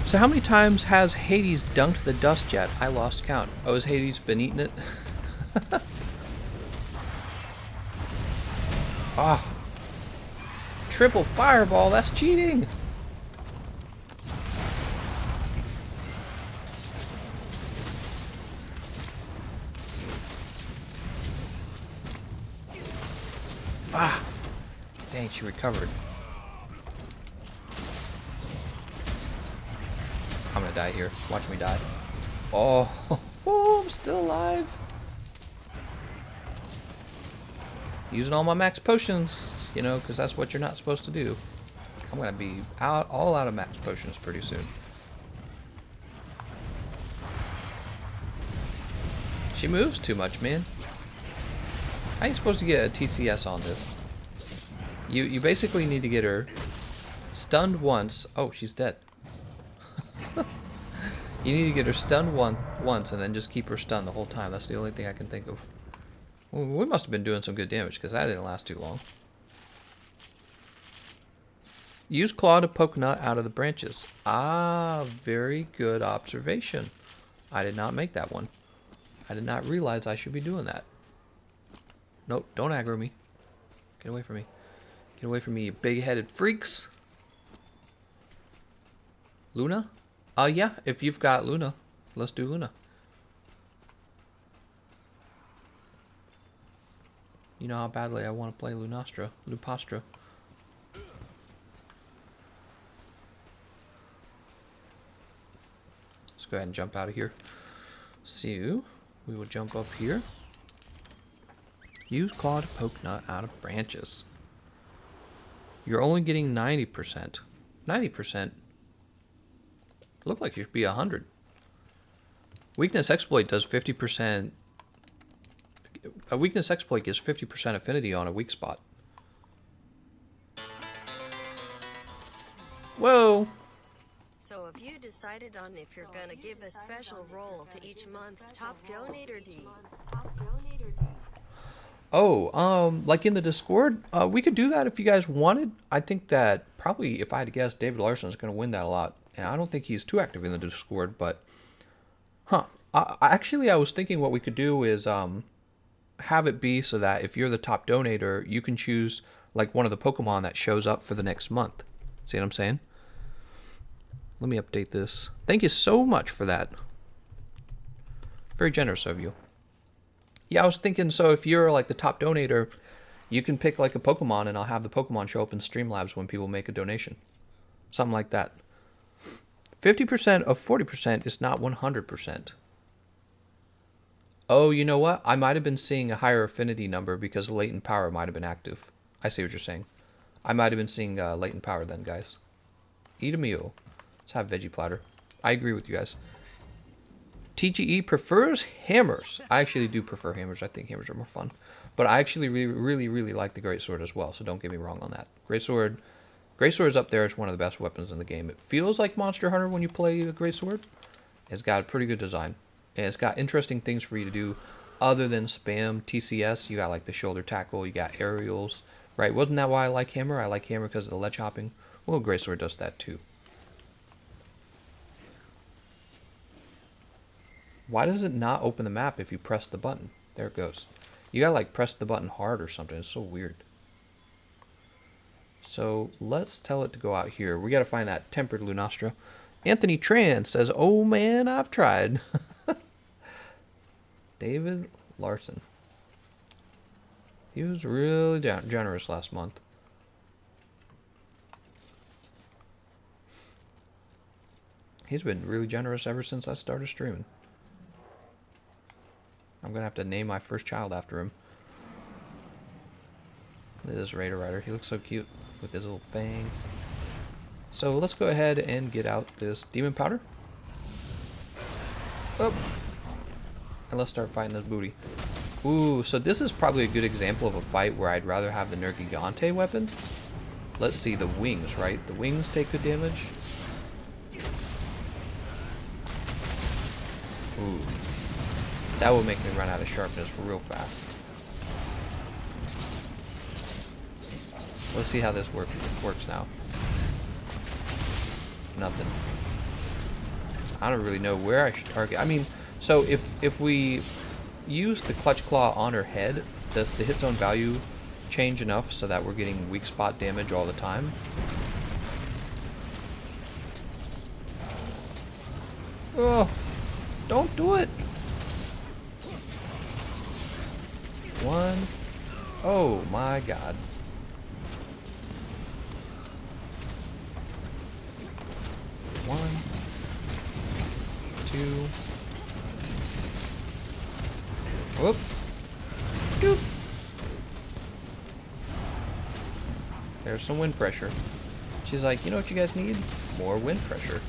So how many times has Hades dunked the dust jet? I lost count. Oh, has Hades been eating it? Ah. Triple fireball, that's cheating! Ah! Dang, she recovered. I'm gonna die here. Watch me die. Oh, oh, I'm still alive. Using all my max potions, you know, because that's what you're not supposed to do. I'm gonna be all out of max potions pretty soon. She moves too much, man. How are you supposed to get a TCS on this? You basically need to get her stunned once. Oh, she's dead. You need to get her stunned once and then just keep her stunned the whole time. That's the only thing I can think of. Well, we must have been doing some good damage because that didn't last too long. Use claw to poke nut out of the branches. Ah, very good observation. I did not make that one. I did not realize I should be doing that. Nope, don't aggro me. Get away from me. Get away from me, you big-headed freaks. Luna? Yeah, if you've got Luna, let's do Luna. You know how badly I want to play Lunastra. Lupastra. Let's go ahead and jump out of here. So, we will jump up here. Use claw to poke nut out of branches. You're only getting 90%. 90%? Look like you should be 100. Weakness exploit does 50%. A weakness exploit gives 50% affinity on a weak spot. Whoa! So have you decided on if you're gonna give a special role to each month's top donator D? Oh, like in the Discord, we could do that if you guys wanted. I think that probably, if I had to guess, David Larson is going to win that a lot. And I don't think he's too active in the Discord, but... Huh. Actually, I was thinking what we could do is have it be so that if you're the top donator, you can choose like one of the Pokemon that shows up for the next month. See what I'm saying? Let me update this. Thank you so much for that. Very generous of you. Yeah, I was thinking, so if you're like the top donator, you can pick like a Pokemon and I'll have the Pokemon show up in Streamlabs when people make a donation. Something like that. 50% of 40% is not 100%. Oh, you know what? I might have been seeing a higher affinity number because latent power might have been active. I see what you're saying. I might have been seeing latent power then, guys. Eat a meal. Let's have veggie platter. I agree with you guys. TGE prefers hammers. I actually do prefer hammers. I think hammers are more fun. But I actually really like the Greatsword as well, so don't get me wrong on that. Greatsword is up there as one of the best weapons in the game. It feels like Monster Hunter when you play a Greatsword. It's got a pretty good design. And it's got interesting things for you to do other than spam TCS. You got like the shoulder tackle, you got aerials, right? Wasn't that why I like hammer? I like hammer because of the ledge hopping. Well, Greatsword does that too. Why does it not open the map if you press the button? There it goes. You gotta like press the button hard or something. It's so weird. So let's tell it to go out here. We gotta find that tempered Lunastra. Anthony Tran says, "Oh man, I've tried." David Larson. He was really generous last month. He's been really generous ever since I started streaming. I'm gonna have to name my first child after him. This is Raider Rider. He looks so cute with his little fangs. So let's go ahead and get out this demon powder. Oh. And let's start fighting this booty. Ooh, so this is probably a good example of a fight where I'd rather have the Nergigante weapon. Let's see, the wings, right? The wings take good damage. Ooh. That will make me run out of sharpness real fast. Let's see how this works now. Nothing. I don't really know where I should target. I mean, so if we use the Clutch Claw on her head, does the hit zone value change enough so that we're getting weak spot damage all the time? Oh, don't do it. One. Oh my god. One. Two. Whoop. Doop. There's some wind pressure. She's like, you know what you guys need? More wind pressure.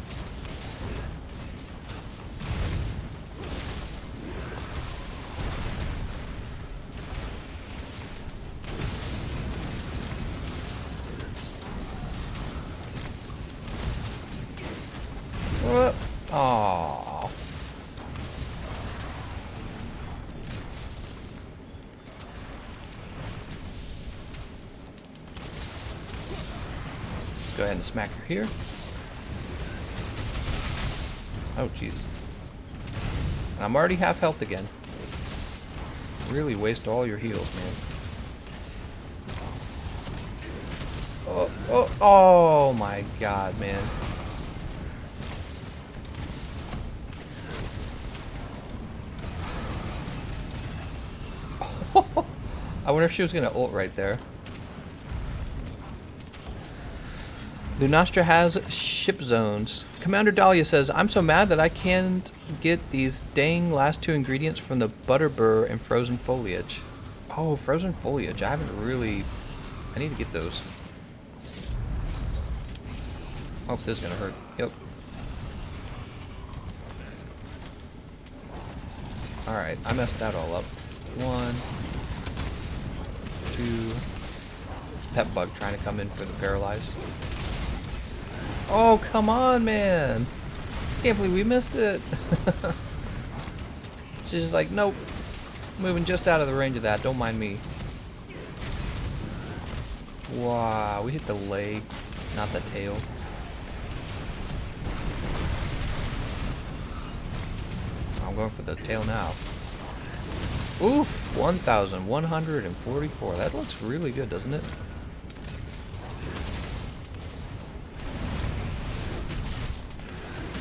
Aww. Let's go ahead and smack her here. Oh, jeez. I'm already half health again. Really waste all your heals, man. Oh my god, man. I wonder if she was gonna ult right there. Lunastra has ship zones. Commander Dahlia says, I'm so mad that I can't get these dang last two ingredients from the butterbur and frozen foliage. Oh, frozen foliage. I haven't really... I need to get those. Oh, this is gonna hurt. Yep. Alright, I messed that all up. 1, 2. That bug trying to come in for the paralyze. Oh, come on, man. Can't believe we missed it. She's just like, nope. Moving just out of the range of that. Don't mind me. Wow, we hit the leg, not the tail. I'm going for the tail now. Oof, 1,144. That looks really good, doesn't it?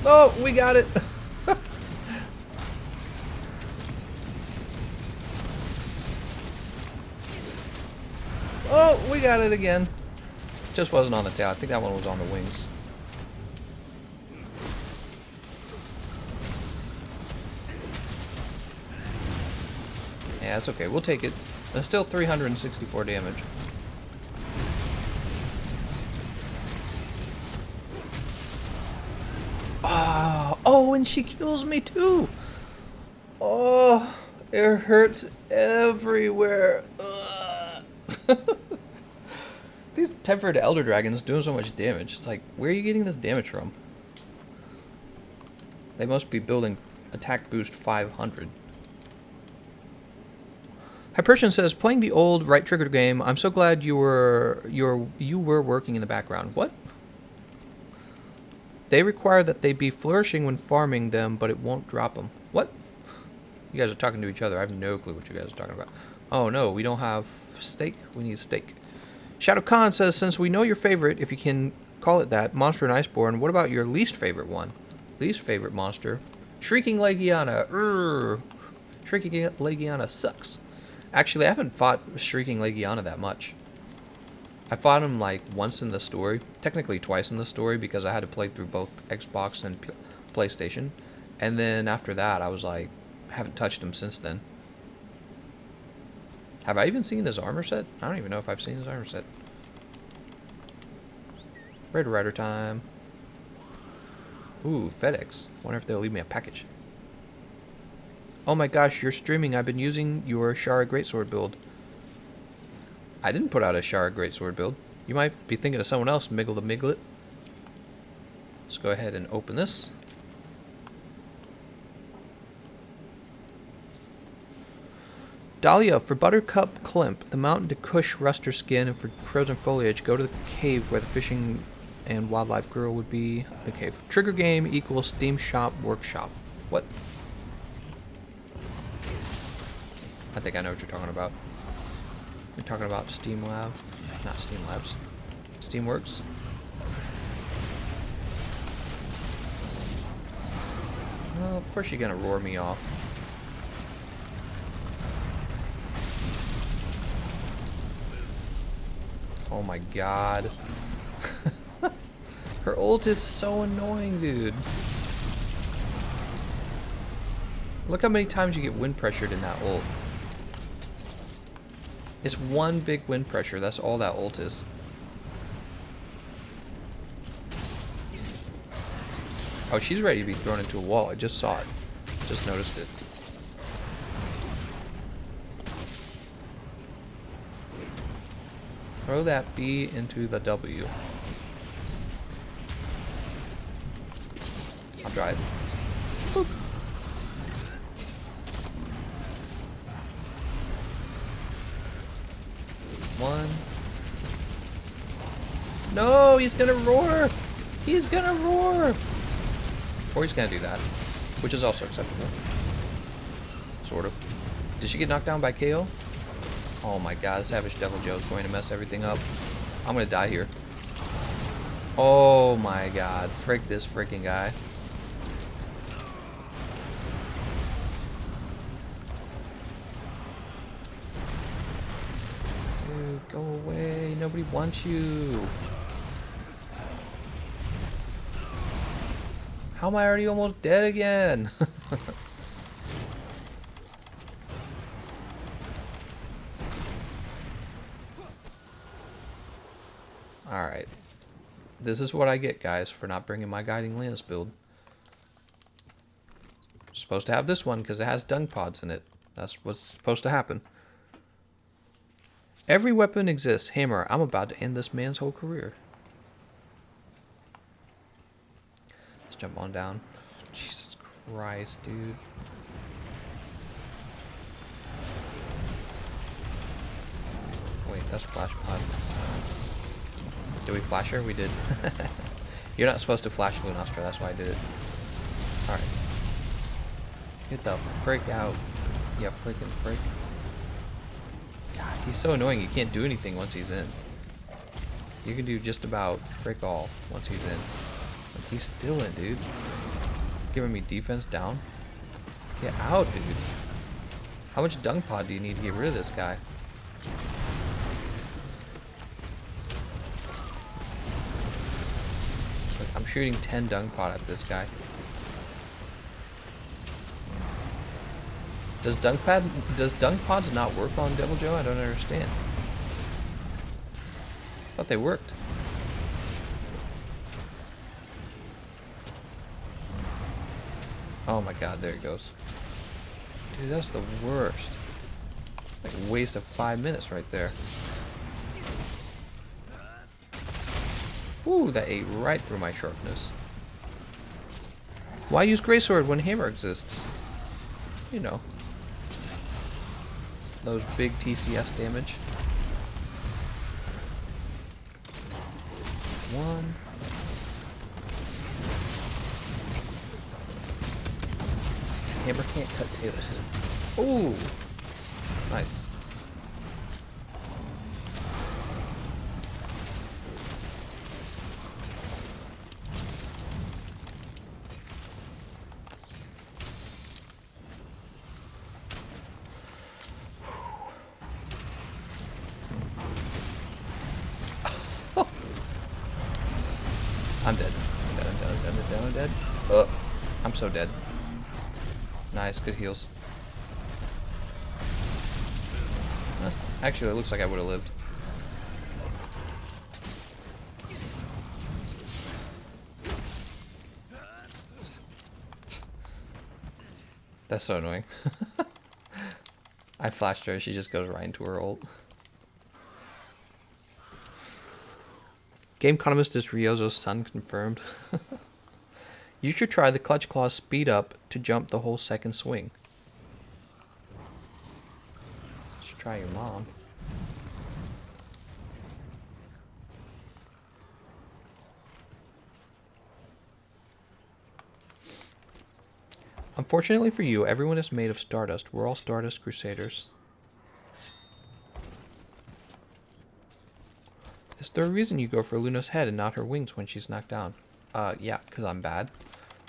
Oh, we got it. Oh, we got it again. Just wasn't on the tail. I think that one was on the wings. Yeah, it's okay. We'll take it. That's still 364 damage. Oh, and she kills me too. Oh, it hurts everywhere. Ugh. These tempered elder dragons doing so much damage. It's like, where are you getting this damage from? They must be building attack boost 500. Hypertian says, playing the old right trigger game. I'm so glad you were working in the background. What? They require that they be flourishing when farming them, but it won't drop them. What? You guys are talking to each other. I have no clue what you guys are talking about. Oh no, we don't have steak. We need steak. Shadow Khan says, since we know your favorite, if you can call it that, monster in Iceborne, what about your least favorite one? Least favorite monster? Shrieking Legiana. Shrieking Legiana sucks. Actually, I haven't fought Shrieking Legiana that much. I fought him like once in the story. Technically twice in the story because I had to play through both Xbox and PlayStation. And then after that, I was like, I haven't touched him since then. Have I even seen his armor set? I don't even know if I've seen his armor set. Raider Rider time. Ooh, FedEx. Wonder if they'll leave me a package. Oh my gosh, you're streaming. I've been using your Shara Greatsword build. I didn't put out a Shara Greatsword build. You might be thinking of someone else, Miggle the Miglet. Let's go ahead and open this. Dahlia, for Buttercup Climp, the mountain to Kush Ruster Skin, and for Frozen Foliage, go to the cave where the fishing and wildlife girl would be. The cave. Trigger game equals Steam Shop Workshop. What? I think I know what you're talking about. You're talking about Steam Lab. Not Steam Labs. Steamworks. Well, of course you're gonna roar me off. Oh my god. Her ult is so annoying, dude. Look how many times you get wind pressured in that ult. It's one big wind pressure. That's all that ult is. Oh, she's ready to be thrown into a wall. I just saw it. Just noticed it. Throw that B into the W. I'll try it. Boop. One. No, he's gonna roar! He's gonna roar! Or he's gonna do that. Which is also acceptable. Sort of. Did she get knocked down by KO? Oh my god, Savage Devil Joe is going to mess everything up. I'm gonna die here. Oh my god, frick this freaking guy. Dude, go away. Nobody wants you. How am I already almost dead again? Alright. This is what I get, guys, for not bringing my Guiding Lance build. Supposed to have this one because it has dung pods in it. That's what's supposed to happen. Every weapon exists. Hammer, I'm about to end this man's whole career. Let's jump on down. Jesus Christ, dude. Wait, that's flash pod. Did we flash her? We did. You're not supposed to flash Lunastra, that's why I did it. Alright. Get the frick out. Yeah, freaking frick. God, he's so annoying, you can't do anything once he's in. You can do just about frick all once he's in. But he's still in, dude. Giving me defense down. Get out, dude. How much dung pod do you need to get rid of this guy? shooting 10 dung pod at this guy. Does dung pods not work on Devil Joe? I don't understand. I thought they worked. Oh my god, there it goes. Dude, that's the worst. Like a waste of 5 minutes right there. Ooh, that ate right through my sharpness. Why use Greysword when hammer exists? You know. Those big TCS damage. One. Hammer can't cut tails. Ooh. Nice. I'm dead. I'm dead. I'm so dead. Nice, good heals. Actually, it looks like I would have lived. That's so annoying. I flashed her, she just goes right into her ult. Gameconomist is Ryozo's son confirmed. You should try the Clutch Claw speed up to jump the whole second swing. Should try your mom. Unfortunately for you, everyone is made of Stardust. We're all Stardust Crusaders. Is there a reason you go for Luna's head and not her wings when she's knocked down? Yeah, because I'm bad.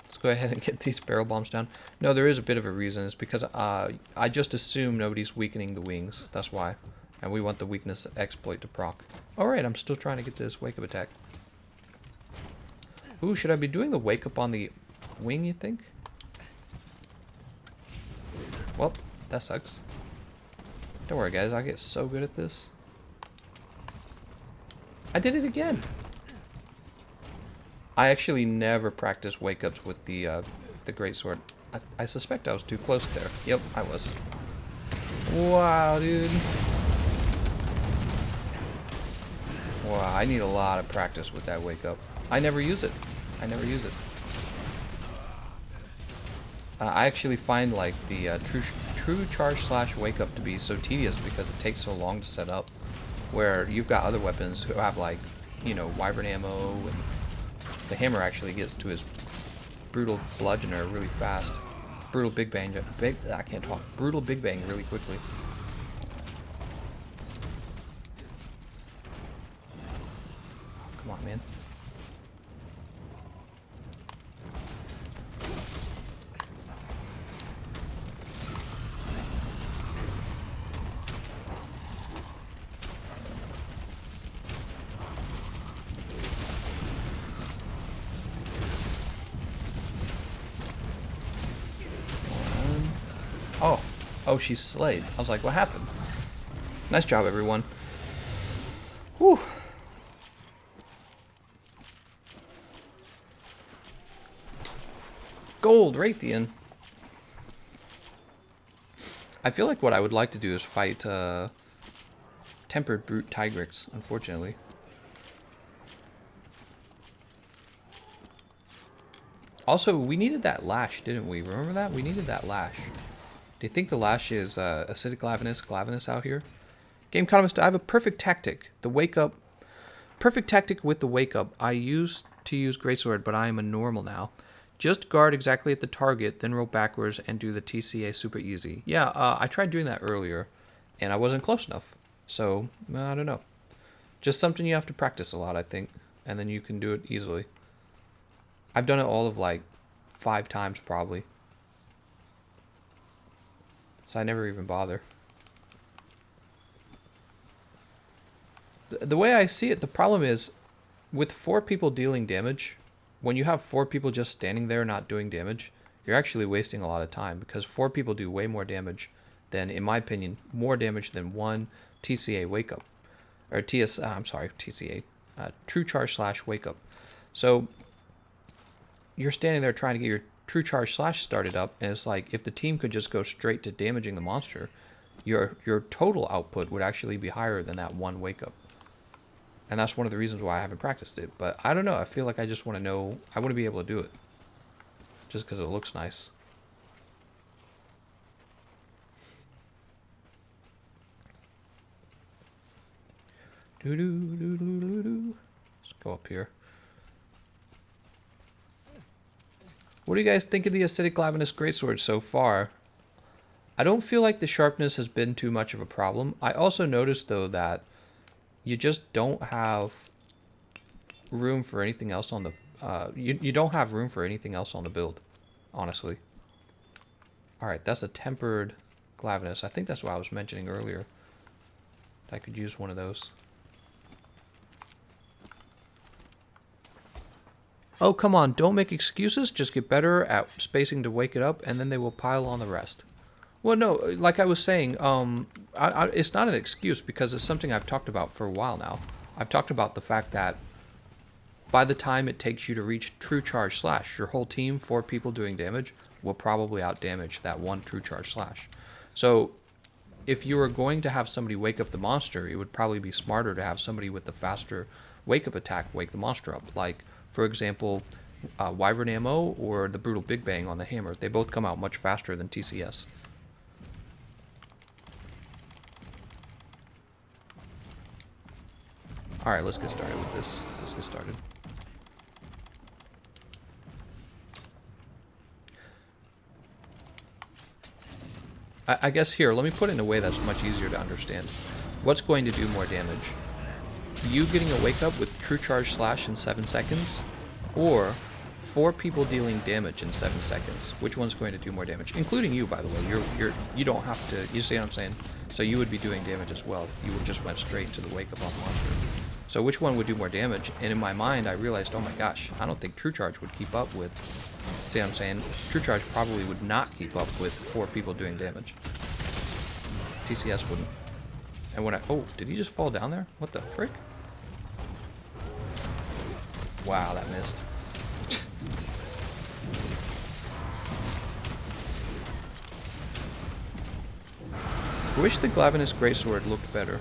Let's go ahead and get these barrel bombs down. No, there is a bit of a reason. It's because I just assume nobody's weakening the wings. That's why. And we want the weakness exploit to proc. Alright, I'm still trying to get this wake up attack. Ooh, should I be doing the wake up on the wing, you think? Well, that sucks. Don't worry, guys. I'll get so good at this. I did it again. I actually never practice wake-ups with the greatsword. I suspect I was too close there. Yep, I was. Wow, dude. Wow, I need a lot of practice with that wake-up. I never use it. I never use it. I actually find like the true charge slash wake-up to be so tedious because it takes so long to set up. Where you've got other weapons who have like, you know, wyvern ammo, and the hammer actually gets to his brutal bludgeoner really fast. Brutal big bang, I can't talk. Brutal big bang really quickly. Come on, man. Oh, she's slayed. I was like, what happened? Nice job, everyone. Whew. Gold, Raytheon. I feel like what I would like to do is fight Tempered Brute Tigrex, unfortunately. Also, we needed that lash, didn't we? Remember that? We needed that lash. Do you think the lash is acidic glavenus out here? Gameconomist, I have a perfect tactic. The wake up. Perfect tactic with the wake up. I used to use greatsword, but I am a normal now. Just guard exactly at the target, then roll backwards and do the TCA super easy. Yeah, I tried doing that earlier, and I wasn't close enough. So, I don't know. Just something you have to practice a lot, I think, and then you can do it easily. I've done it all of like 5 times probably. So I never even bother. The way I see it, the problem is, with 4 people dealing damage, when you have 4 people just standing there not doing damage, you're actually wasting a lot of time, because 4 people do way more damage than, in my opinion, more damage than 1 TCA wake up. Or TCA. True Charge slash wake up. So you're standing there trying to get your True Charge slash started up, and it's like, if the team could just go straight to damaging the monster, your total output would actually be higher than that 1 wake up. And that's one of the reasons why I haven't practiced it. But I don't know, I feel like I just want to know, I want to be able to do it. Just because it looks nice. Let's go up here. What do you guys think of the Acidic Glavenus Greatsword so far? I don't feel like the sharpness has been too much of a problem. I also noticed, though, that you just don't have room for anything else on the... you don't have room for anything else on the build, honestly. Alright, that's a tempered Glavenus. I think that's what I was mentioning earlier. I could use one of those. Oh, come on, don't make excuses. Just get better at spacing to wake it up, and then they will pile on the rest. Well, no, like I was saying, it's not an excuse, because it's something I've talked about for a while now. I've talked about the fact that by the time it takes you to reach True Charge slash, your whole team, 4 people doing damage, will probably out-damage that 1 True Charge slash. So if you were going to have somebody wake up the monster, it would probably be smarter to have somebody with the faster wake-up attack wake the monster up. Like, for example, Wyvern Ammo or the Brutal Big Bang on the hammer. They both come out much faster than TCS. Alright, let's get started with this. Let's get started. I guess here, let me put it in a way that's much easier to understand. What's going to do more damage? You getting a wake up with True Charge slash in 7 seconds, or 4 people dealing damage in 7 seconds? Which one's going to do more damage? Including you, by the way. You don't have to. You see what I'm saying? So you would be doing damage as well if you just went straight to the wake up on the monster. So which one would do more damage? And in my mind, I realized, oh my gosh, I don't think True Charge would keep up with. See what I'm saying? True Charge probably would not keep up with 4 people doing damage. TCS wouldn't. And when oh, did he just fall down there? What the frick? Wow, that missed. I wish the Glavenus Greatsword looked better.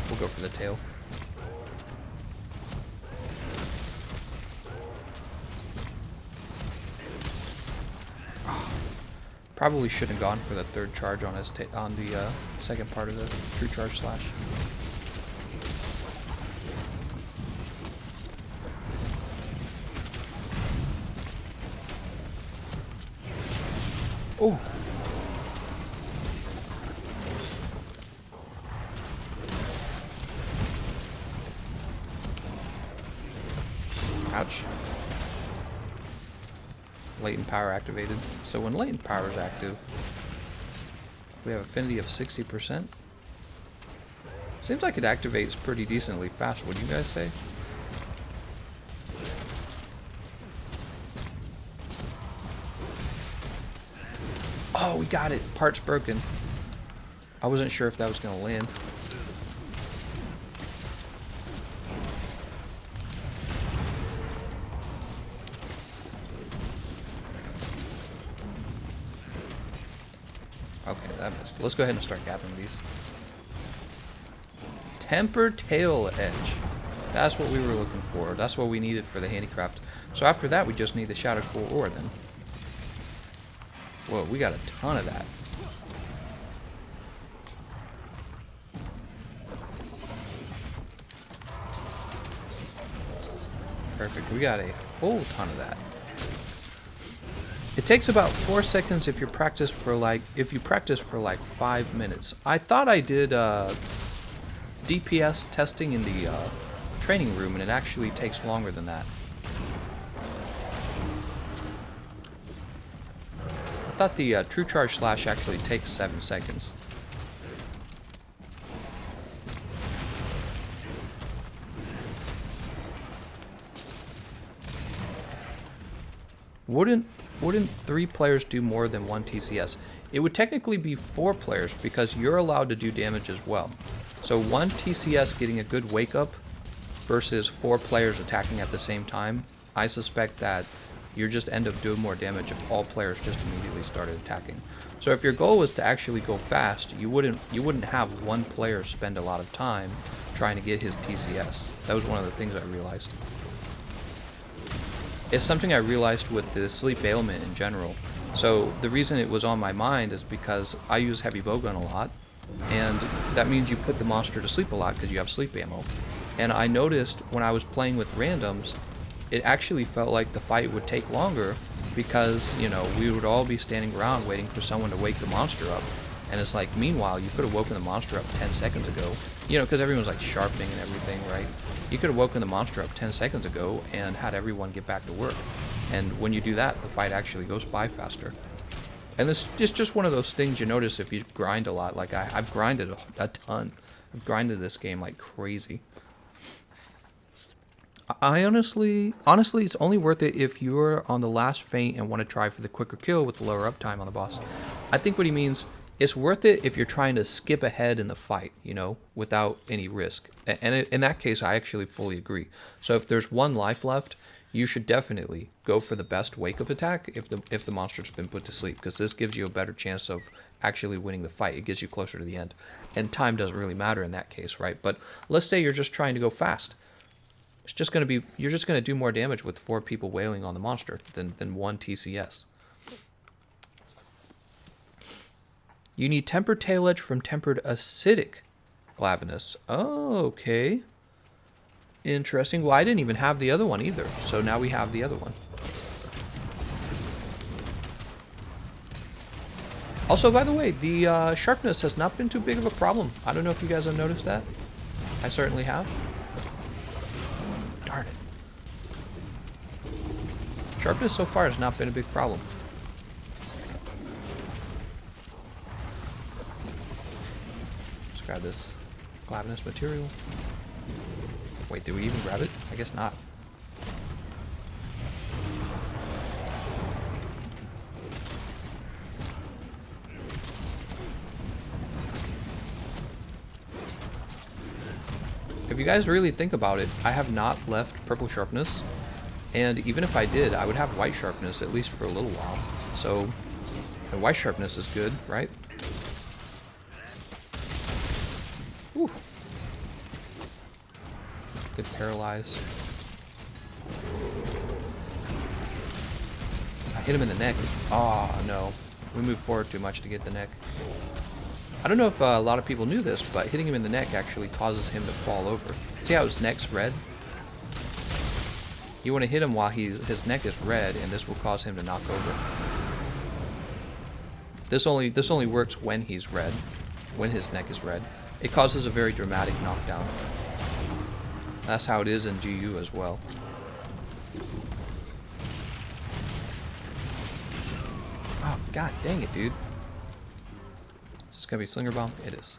We'll go for the tail. Probably shouldn't have gone for the 3rd charge on his on the second part of the True Charge slash. Oh. Ouch. Latent power activated. So when latent power is active, we have affinity of 60%. Seems like it activates pretty decently fast, would you guys say? Oh, we got it. Part's broken. I wasn't sure if that was going to land. Okay, that missed. Let's go ahead and start gathering these. Tempered tail edge. That's what we were looking for. That's what we needed for the handicraft. So after that, we just need the Shadow Core ore then. Whoa, we got a ton of that. Perfect. We got a full ton of that. It takes about 4 seconds if you practice for like 5 minutes. I thought I did DPS testing in the training room, and it actually takes longer than that. I thought the True Charge slash actually takes 7 seconds. Wouldn't 3 players do more than 1 TCS? It would technically be 4 players because you're allowed to do damage as well. So 1 TCS getting a good wake up versus 4 players attacking at the same time, I suspect that you just end up doing more damage if all players just immediately started attacking. So if your goal was to actually go fast, you wouldn't have 1 player spend a lot of time trying to get his TCS. That was one of the things I realized. It's something I realized with the sleep ailment in general. So the reason it was on my mind is because I use heavy bowgun a lot, and that means you put the monster to sleep a lot because you have sleep ammo. And I noticed when I was playing with randoms, it actually felt like the fight would take longer because, you know, we would all be standing around waiting for someone to wake the monster up. And it's like, meanwhile, you could have woken the monster up 10 seconds ago. You know, because everyone's like sharpening and everything, right? You could have woken the monster up 10 seconds ago and had everyone get back to work. And when you do that, the fight actually goes by faster. And this is just one of those things you notice if you grind a lot. Like I've grinded a ton. I've grinded this game like crazy. I honestly, it's only worth it if you're on the last feint and want to try for the quicker kill with the lower uptime on the boss. I think what he means, it's worth it if you're trying to skip ahead in the fight, you know, without any risk. And in that case, I actually fully agree. So if there's 1 life left, you should definitely go for the best wake-up attack if the monster's been put to sleep, because this gives you a better chance of actually winning the fight. It gets you closer to the end. And time doesn't really matter in that case, right? But let's say you're just trying to go fast. It's just going to be, you're just going to do more damage with 4 people wailing on the monster than 1 TCS. You need tempered tail edge from tempered acidic glavinus. Oh, okay. Interesting. Well, I didn't even have the other one either, so now we have the other one. Also, by the way, the sharpness has not been too big of a problem. I don't know if you guys have noticed that. I certainly have. Darn it. Sharpness so far has not been a big problem. Let's grab this glavinus material. Wait, did we even grab it? I guess not. If you guys really think about it, I have not left purple sharpness, and even if I did, I would have white sharpness at least for a little while. So, and white sharpness is good, right? Whew. Good paralyze. I hit him in the neck. Oh no, we moved forward too much to get the neck. I don't know if a lot of people knew this, but hitting him in the neck actually causes him to fall over. See how his neck's red? You want to hit him while his neck is red, and this will cause him to knock over. This only works when he's red, when his neck is red. It causes a very dramatic knockdown. That's how it is in GU as well. Oh, god dang it, dude. Is this gonna be Slinger Bomb? It is.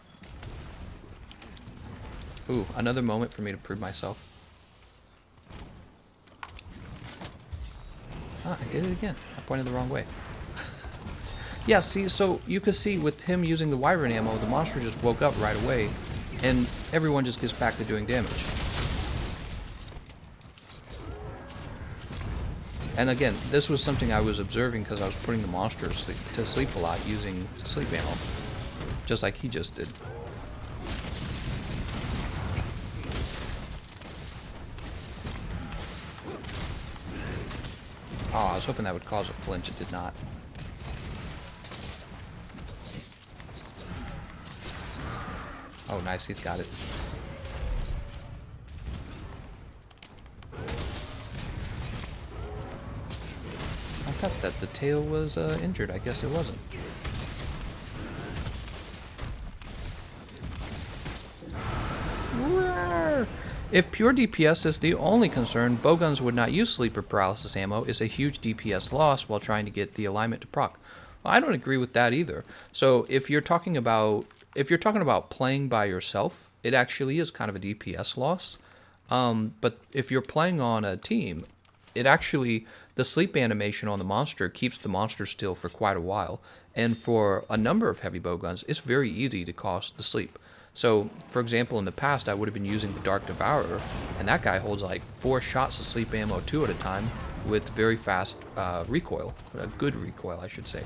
Ooh, another moment for me to prove myself. Ah, I did it again. I pointed the wrong way. Yeah, see, so you can see with him using the Wyvern ammo, the monster just woke up right away, and everyone just gets back to doing damage. And again, this was something I was observing because I was putting the monster to sleep a lot using sleep ammo, just like he just did. Oh, I was hoping that would cause a flinch. It did not. Oh, nice. He's got it. I thought that the tail was injured. I guess it wasn't. If pure DPS is the only concern, bowguns would not use sleeper paralysis ammo is a huge DPS loss while trying to get the alignment to proc. Well, I don't agree with that either. So if you're talking about playing by yourself, it actually is kind of a DPS loss. But if you're playing on a team, it actually the sleep animation on the monster keeps the monster still for quite a while. And for a number of heavy bowguns, it's very easy to cause the sleep. So, for example, in the past, I would have been using the Dark Devourer, and that guy holds like 4 shots of sleep ammo 2 at a time with very fast recoil, a good recoil, I should say.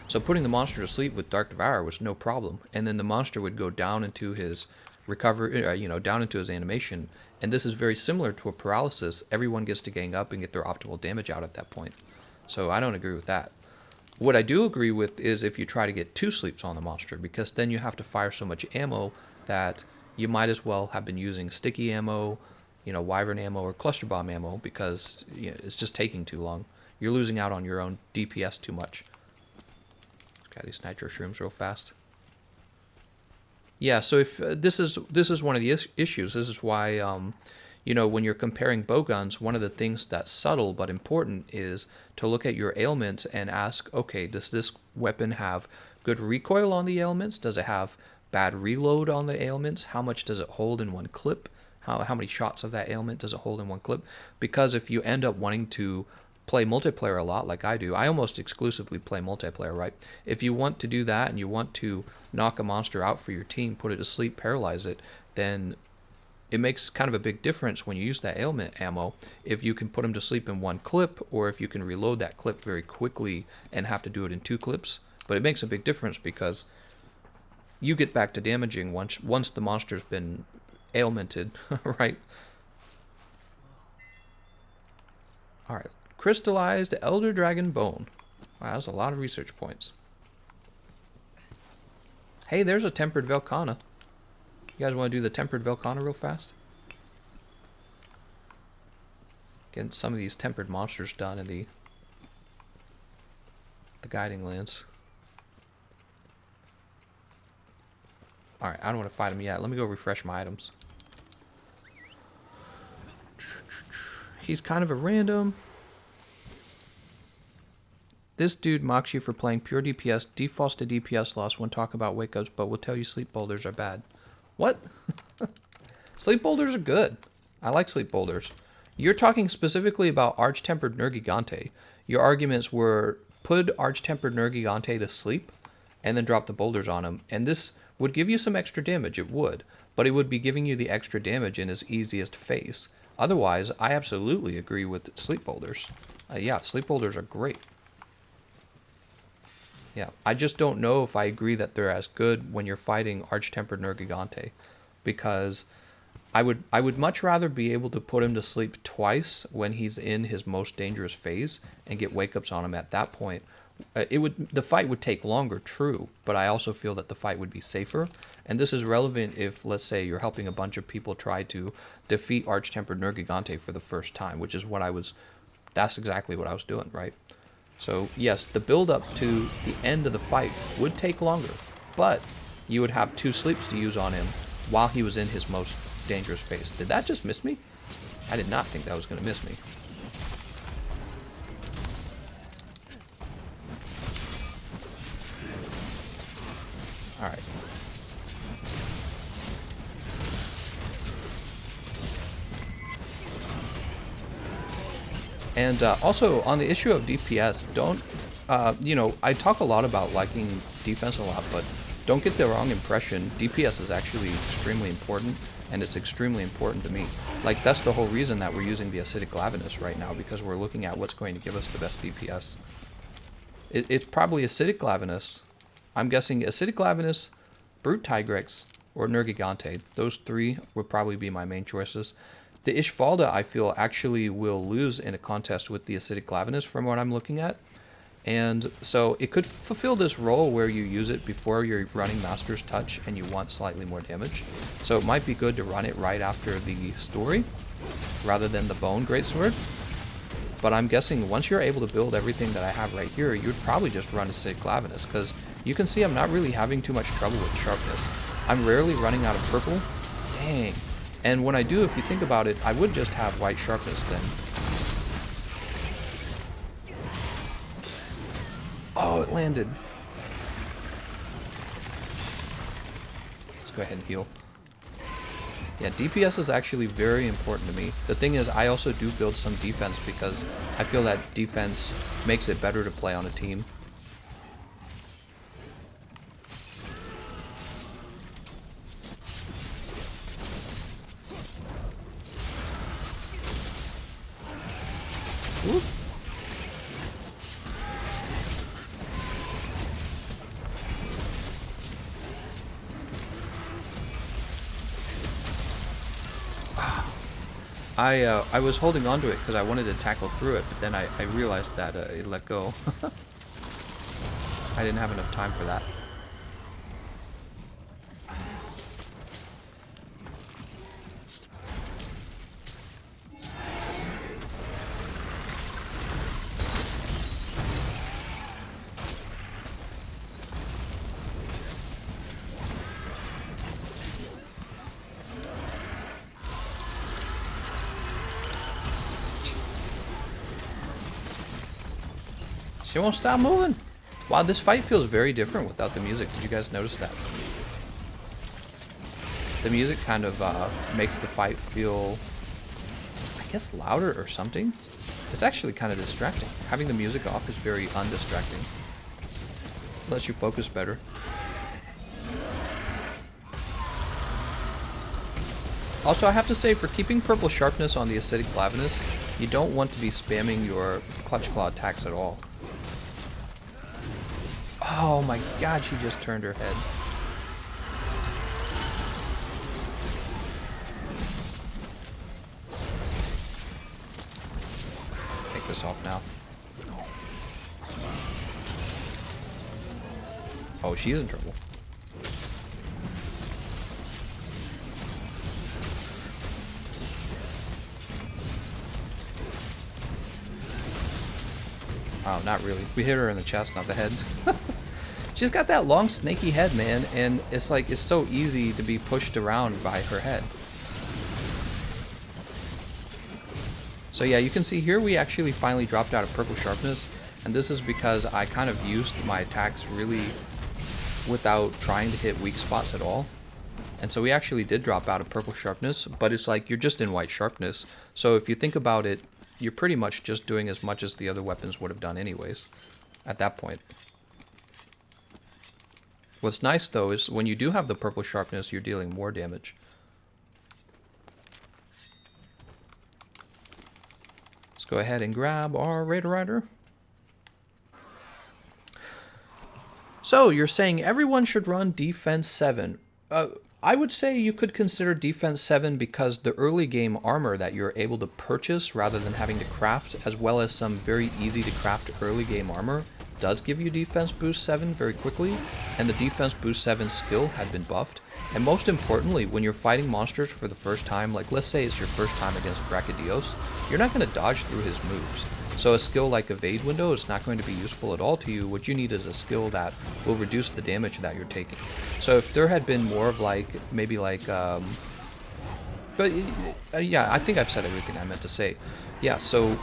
So putting the monster to sleep with Dark Devourer was no problem, and then the monster would go down into his recovery, down into his animation, and this is very similar to a paralysis. Everyone gets to gang up and get their optimal damage out at that point. So I don't agree with that. What I do agree with is if you try to get 2 sleeps on the monster, because then you have to fire so much ammo that you might as well have been using sticky ammo, wyvern ammo or cluster bomb ammo, because it's just taking too long. You're losing out on your own DPS too much. Got these nitro shrooms real fast. Yeah, so if this is one of the issues. This is why when you're comparing bowguns, one of the things that's subtle but important is to look at your ailments and ask, okay, does this weapon have good recoil on the ailments? Does it have bad reload on the ailments? How much does it hold in one clip? How many shots of that ailment does it hold in one clip? Because if you end up wanting to play multiplayer a lot like I do, I almost exclusively play multiplayer, right? If you want to do that and you want to knock a monster out for your team, put it to sleep, paralyze it, then it makes kind of a big difference when you use that ailment ammo if you can put them to sleep in one clip, or if you can reload that clip very quickly and have to do it in 2 clips. But it makes a big difference because you get back to damaging once the monster's been ailmented, right? Alright, crystallized Elder Dragon Bone. Wow, that's a lot of research points. Hey, there's a tempered Velkhana. You guys want to do the tempered Velkhana real fast? Getting some of these tempered monsters done in the guiding lands. Alright, I don't want to fight him yet. Let me go refresh my items. He's kind of a random. This dude mocks you for playing pure DPS, defaults to DPS loss when talk about wake ups, but will tell you sleep boulders are bad. What? Sleep boulders are good. I like sleep boulders. You're talking specifically about Arch-Tempered Nergigante. Your arguments were put Arch-Tempered Nergigante to sleep and then drop the boulders on him, and this would give you some extra damage, it would, but it would be giving you the extra damage in his easiest phase. Otherwise, I absolutely agree with sleep boulders. Yeah, sleep boulders are great. Yeah, I just don't know if I agree that they're as good when you're fighting Arch-Tempered Nergigante, because I would much rather be able to put him to sleep twice when he's in his most dangerous phase and get wake-ups on him at that point. The fight would take longer, true, but I also feel that the fight would be safer, and this is relevant if, let's say, you're helping a bunch of people try to defeat Arch-Tempered Nergigante for the first time, which is that's exactly what I was doing, right? So, yes, the build-up to the end of the fight would take longer, but you would have 2 sleeps to use on him while he was in his most dangerous phase. Did that just miss me? I did not think that was going to miss me. Alright. And also, on the issue of DPS, don't, I talk a lot about liking defense a lot, but don't get the wrong impression. DPS is actually extremely important, and it's extremely important to me. Like, that's the whole reason that we're using the Acidic Lavinus right now, because we're looking at what's going to give us the best DPS. It's probably Acidic Lavinus. I'm guessing Acidic Lavinus, Brute Tigrex, or Nergigante. Those 3 would probably be my main choices. The Ishvalda, I feel, actually will lose in a contest with the Acidic Lavinus from what I'm looking at. And so it could fulfill this role where you use it before you're running Master's Touch and you want slightly more damage. So it might be good to run it right after the story, rather than the Bone Greatsword. But I'm guessing once you're able to build everything that I have right here, you would probably just run Acidic Lavinus, because you can see I'm not really having too much trouble with sharpness. I'm rarely running out of purple. Dang. And when I do, if you think about it, I would just have white sharpness then. Oh, it landed. Let's go ahead and heal. Yeah, DPS is actually very important to me. The thing is, I also do build some defense because I feel that defense makes it better to play on a team. Ooh. I was holding on to it because I wanted to tackle through it, but then I realized that it let go. I didn't have enough time for that. She won't stop moving. Wow, this fight feels very different without the music. Did you guys notice that? The music kind of makes the fight feel, I guess, louder or something. It's actually kind of distracting. Having the music off is very undistracting. Lets you focus better. Also, I have to say, for keeping purple sharpness on the acidic flaviness, you don't want to be spamming your clutch claw attacks at all. Oh my god, she just turned her head. Take this off now. Oh, she's in trouble. Oh, not really. We hit her in the chest, not the head. She's got that long snaky head, man, and it's like, it's so easy to be pushed around by her head. So yeah, you can see here we actually finally dropped out of purple sharpness, and this is because I kind of used my attacks really without trying to hit weak spots at all. And so we actually did drop out of purple sharpness, but it's like you're just in white sharpness. So if you think about it, you're pretty much just doing as much as the other weapons would have done anyways at that point. What's nice though is when you do have the purple sharpness, you're dealing more damage. Let's go ahead and grab our Raider Rider. So you're saying everyone should run defense 7. I would say you could consider defense 7 because the early game armor that you're able to purchase rather than having to craft, as well as some very easy to craft early game armor, does give you defense boost 7 very quickly, and the defense boost 7 skill had been buffed. And most importantly, when you're fighting monsters for the first time, like let's say it's your first time against Brachydios, you're not going to dodge through his moves. So a skill like Evade Window is not going to be useful at all to you. What you need is a skill that will reduce the damage that you're taking. So if there had been more of like, maybe like, yeah, I think I've said everything I meant to say. Yeah, so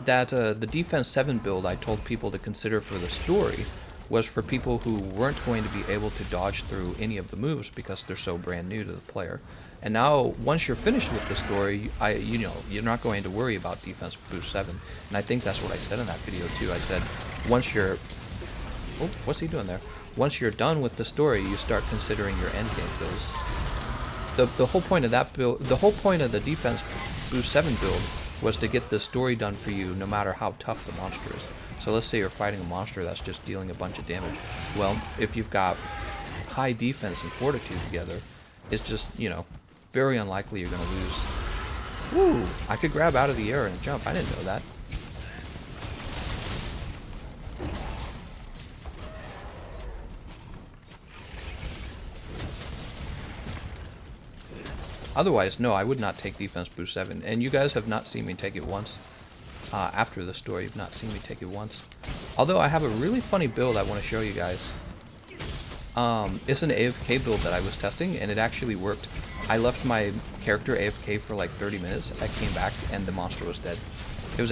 that the defense 7 build I told people to consider for the story was for people who weren't going to be able to dodge through any of the moves because they're so brand new to the player. And now, once you're finished with the story, you know, you're not going to worry about defense boost 7. And I think that's what I said in that video too. I said, once you're, oh, what's he doing there? Once you're done with the story, you start considering your endgame builds. The whole point of that build, the whole point of the defense boost 7 build was to get the story done for you, no matter how tough the monster is. So let's say you're fighting a monster that's just dealing a bunch of damage. Well, if you've got high defense and fortitude together, it's just, you know, very unlikely you're going to lose. Woo! I could grab out of the air and jump. I didn't know that. Otherwise, no, I would not take defense boost 7. And you guys have not seen me take it once. After the story, you've not seen me take it once. Although I have a really funny build I want to show you guys. It's an AFK build that I was testing, and it actually worked. I left my character AFK for like 30 minutes. I came back, and the monster was dead. It was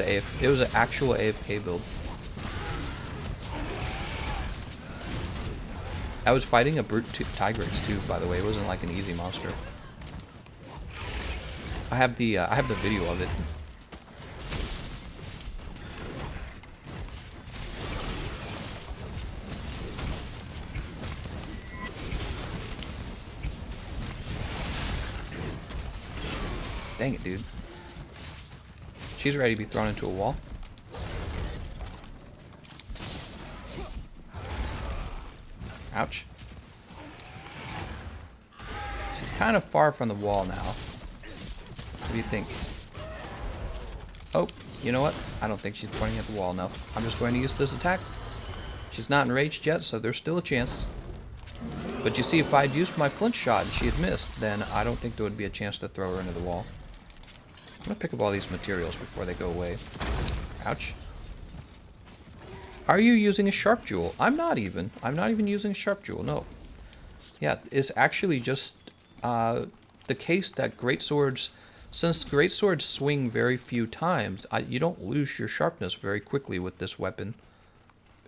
an actual AFK build. I was fighting a brute Tigrex too, by the way. It wasn't like an easy monster. I have the video of it. Dang it, dude. She's ready to be thrown into a wall. Ouch. She's kind of far from the wall now. What do you think? Oh, you know what? I don't think she's pointing at the wall enough. I'm just going to use this attack. She's not enraged yet, so there's still a chance. But you see, if I'd used my flinch shot and she had missed, then I don't think there would be a chance to throw her into the wall. I'm going to pick up all these materials before they go away. Ouch. Are you using a sharp jewel? I'm not even. I'm not even using a sharp jewel, no. Yeah, it's actually just the case that greatswords, since greatswords swing very few times, you don't lose your sharpness very quickly with this weapon.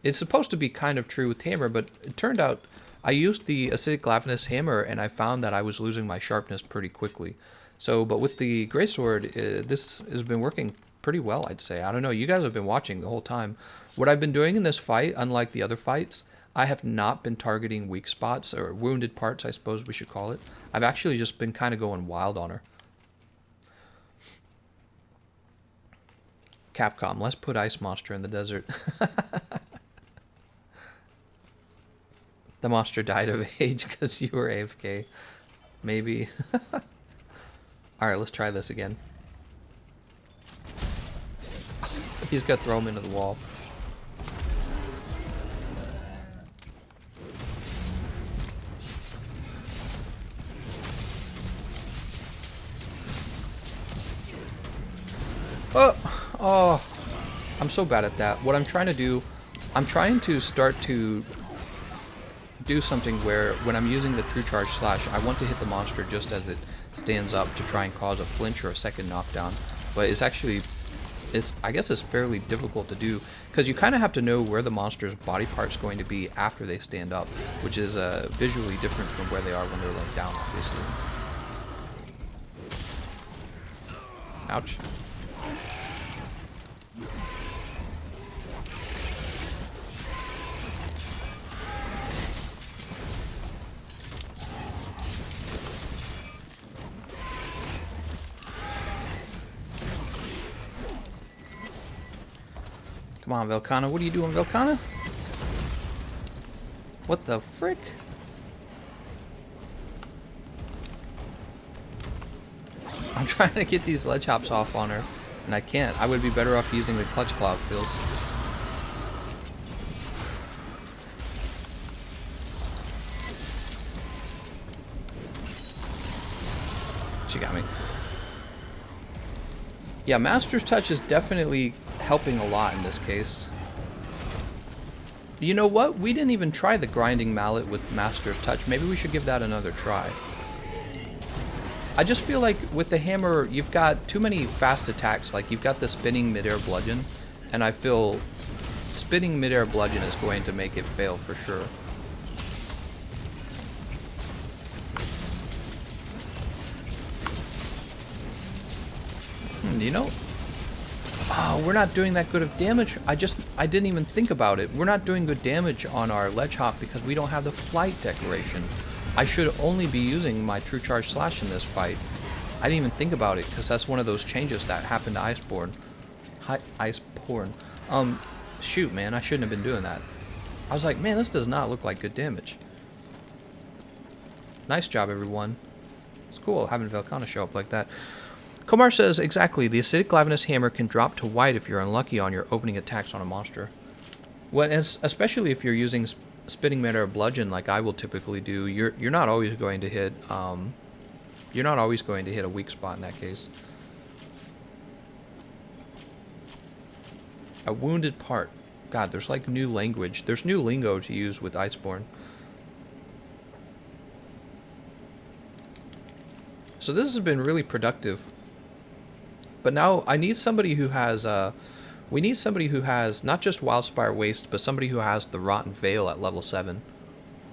It's supposed to be kind of true with hammer, but it turned out I used the acidic glavenus hammer and I found that I was losing my sharpness pretty quickly. So, but with the greatsword, this has been working pretty well, I'd say. I don't know, you guys have been watching the whole time. What I've been doing in this fight, unlike the other fights, I have not been targeting weak spots, or wounded parts, I suppose we should call it. I've actually just been kind of going wild on her. Capcom, let's put Ice Monster in the desert. The monster died of age because you were AFK. Maybe. Alright, let's try this again. He's gonna throw him into the wall. Oh, I'm so bad at that. What I'm trying to do, I'm trying to start to do something where when I'm using the true charge slash, I want to hit the monster just as it stands up to try and cause a flinch or a second knockdown. But it's actually, I guess it's fairly difficult to do because you kind of have to know where the monster's body part's going to be after they stand up, which is visually different from where they are when they're laying down, obviously. Ouch. Come on, Velkhana. What are you doing, Velkhana? What the frick? I'm trying to get these ledge hops off on her, and I can't. I would be better off using the clutch cloud pills. She got me. Yeah, Master's Touch is definitely helping a lot in this case. You know what? We didn't even try the grinding mallet with Master's Touch. Maybe we should give that another try. I just feel like with the hammer, you've got too many fast attacks. Like, you've got the spinning midair bludgeon, and I feel spinning midair bludgeon is going to make it fail for sure. You know, oh, we're not doing that good of damage. I didn't even think about it. We're not doing good damage on our ledge hop because we don't have the flight decoration. I should only be using my true charge slash in this fight. I didn't even think about it because that's one of those changes that happened to Iceborne. Iceborne. Shoot, man, I shouldn't have been doing that. I was like, man, this does not look like good damage. Nice job, everyone. It's cool having Velkhana show up like that. Komar says, exactly, the acidic glavenus hammer can drop to white if you're unlucky on your opening attacks on a monster. Well, especially if you're using spinning midair bludgeon like I will typically do, you're not always going to hit a weak spot in that case. A wounded part. God, there's like new language. There's new lingo to use with Iceborne. So this has been really productive. But now I need somebody who has, we need somebody who has not just Wildspire Waste, but somebody who has the Rotten Veil at level 7.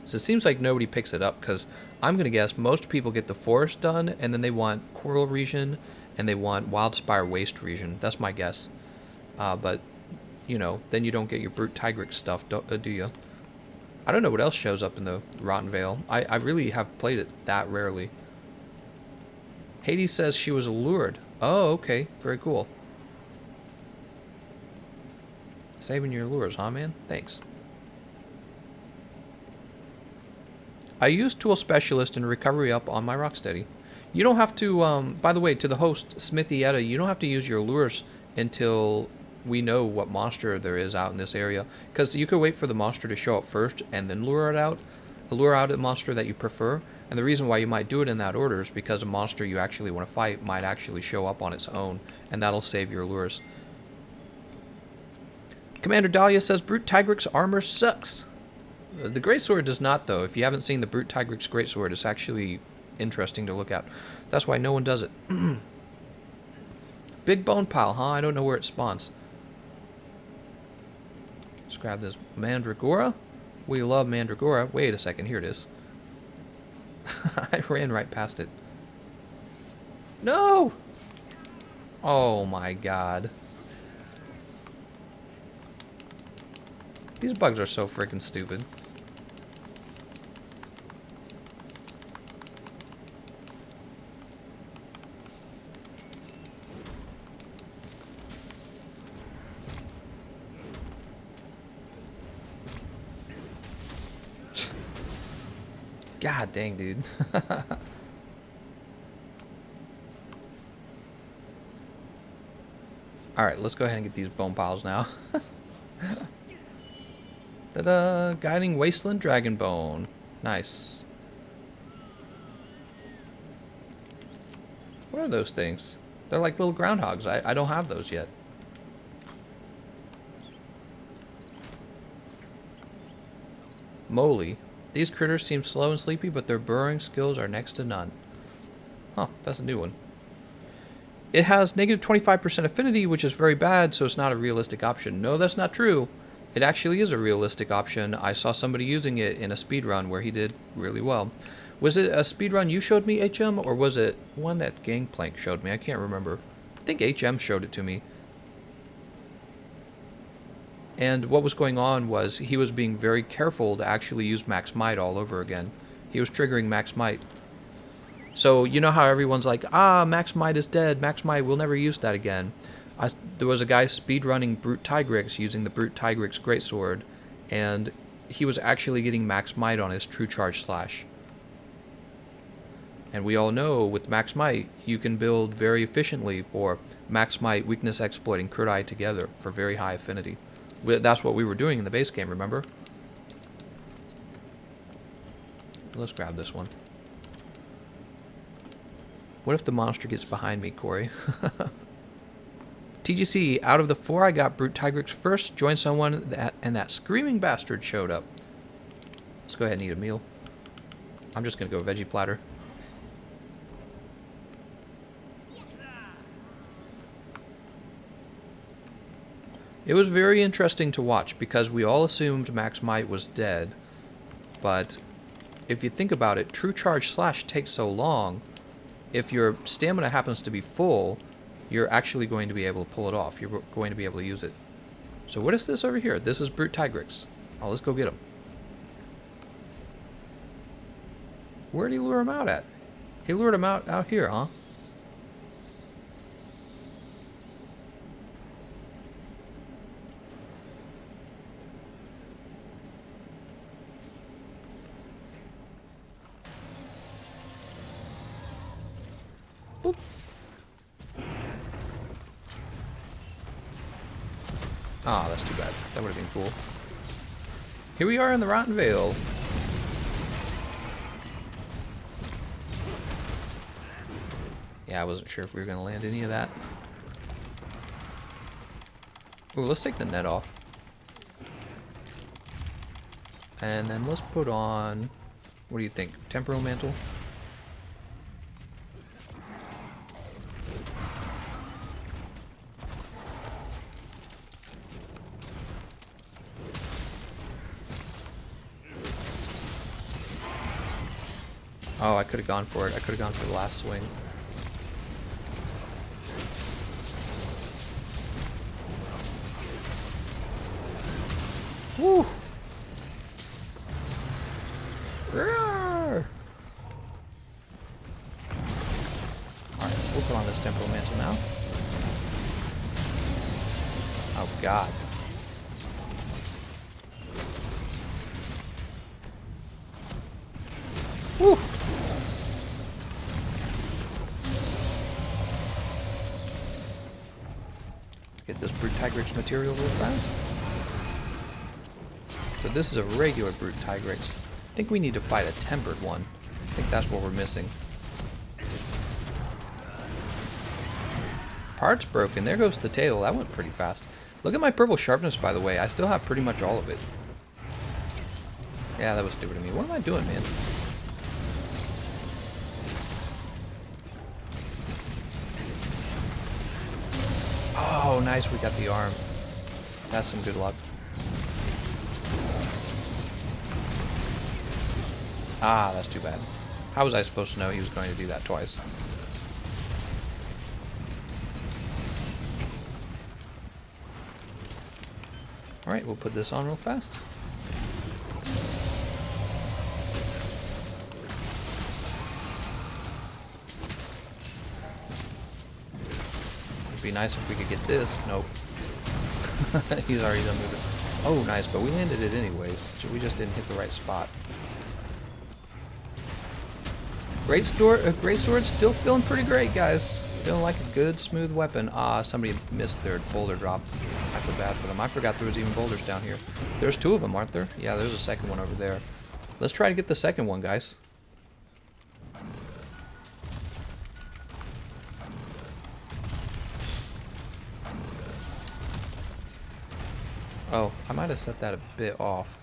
So it seems like nobody picks it up, because I'm going to guess most people get the Forest done, and then they want Coral Region, and they want Wildspire Waste region. That's my guess. But, you know, then you don't get your Brute Tigrex stuff, do you? I don't know what else shows up in the Rotten Vale. I really have played it that rarely. Hades says she was allured. Oh, okay. Very cool. Saving your lures, huh, man? Thanks. I use Tool Specialist and Recovery Up on my Rocksteady. You don't have to, by the way, to the host, Smithietta, you don't have to use your lures until we know what monster there is out in this area. Because you could wait for the monster to show up first and then lure out a monster that you prefer. And the reason why you might do it in that order is because a monster you actually want to fight might actually show up on its own, and that'll save your lures. Commander Dahlia says Brute Tigrex armor sucks. The Greatsword does not, though. If you haven't seen the Brute Tigrex Greatsword, it's actually interesting to look at. That's why no one does it. Big bone pile, huh? I don't know where it spawns. Let's grab this Mandragora. We love Mandragora. Wait a second, here it is. I ran right past it. No! Oh my god. These bugs are so freaking stupid. God dang, dude. Alright, let's go ahead and get these bone piles now. Ta-da! Guiding Wasteland Dragon Bone. Nice. What are those things? They're like little groundhogs. I don't have those yet. Moly. These critters seem slow and sleepy, but their burrowing skills are next to none. Huh, that's a new one. It has negative 25% affinity, which is very bad, so it's not a realistic option. No, that's not true. It actually is a realistic option. I saw somebody using it in a speedrun where he did really well. Was it a speedrun you showed me, HM, or was it one that Gangplank showed me? I can't remember. I think HM showed it to me. And what was going on was he was being very careful to actually use Max Might all over again. He was triggering Max Might. So you know how everyone's like, ah, Max Might is dead. Max Might, we'll never use that again. There was a guy speedrunning Brute Tigrex using the Brute Tigrex Greatsword, and he was actually getting Max Might on his True Charge Slash. And we all know with Max Might, you can build very efficiently for Max Might, Weakness Exploiting, Crit Eye together for very high affinity. That's what we were doing in the base game, remember? Let's grab this one. What if the monster gets behind me, Corey? TGC, out of the 4 I got Brute Tigrex first, joined someone, and that screaming bastard showed up. Let's go ahead and eat a meal. I'm just going to go veggie platter. It was very interesting to watch because we all assumed Max Might was dead, but if you think about it, True Charge Slash takes so long. If your stamina happens to be full, you're actually going to be able to pull it off. You're going to be able to use it. So what is this over here? This is Brute Tigrex. Oh, let's go get him. Where did he lure him out at? He lured him out here, huh? Boop. Ah, that's too bad. That would have been cool. Here we are in the Rotten Vale. Yeah, I wasn't sure if we were going to land any of that. Ooh, let's take the net off. And then let's put on... What do you think? Temporal Mantle? Oh, I could have gone for it. I could have gone for the last swing. Woo! Roar! Alright, we'll put on this temporal mantle now. Oh god. Woo! Get this Brute Tigrex material real fast. So this is a regular Brute Tigrex. I think we need to fight a tempered one. I think that's what we're missing. Part's broken. There goes the tail. That went pretty fast. Look at my purple sharpness, by the way. I still have pretty much all of it. Yeah, that was stupid of me. What am I doing, man? Oh, nice. We got the arm. That's some good luck. Ah, that's too bad. How was I supposed to know he was going to do that twice? Alright, we'll put this on real fast. It'd be nice if we could get this. Nope. He's already done moving. Oh, nice, but we landed it anyways. So we just didn't hit the right spot. Great sword still feeling pretty great, guys. Feeling like a good, smooth weapon. Ah, somebody missed their boulder drop. I feel bad for them. I forgot there was even boulders down here. There's two of them, aren't there? Yeah, there's a second one over there. Let's try to get the second one, guys. Oh, I might have set that a bit off.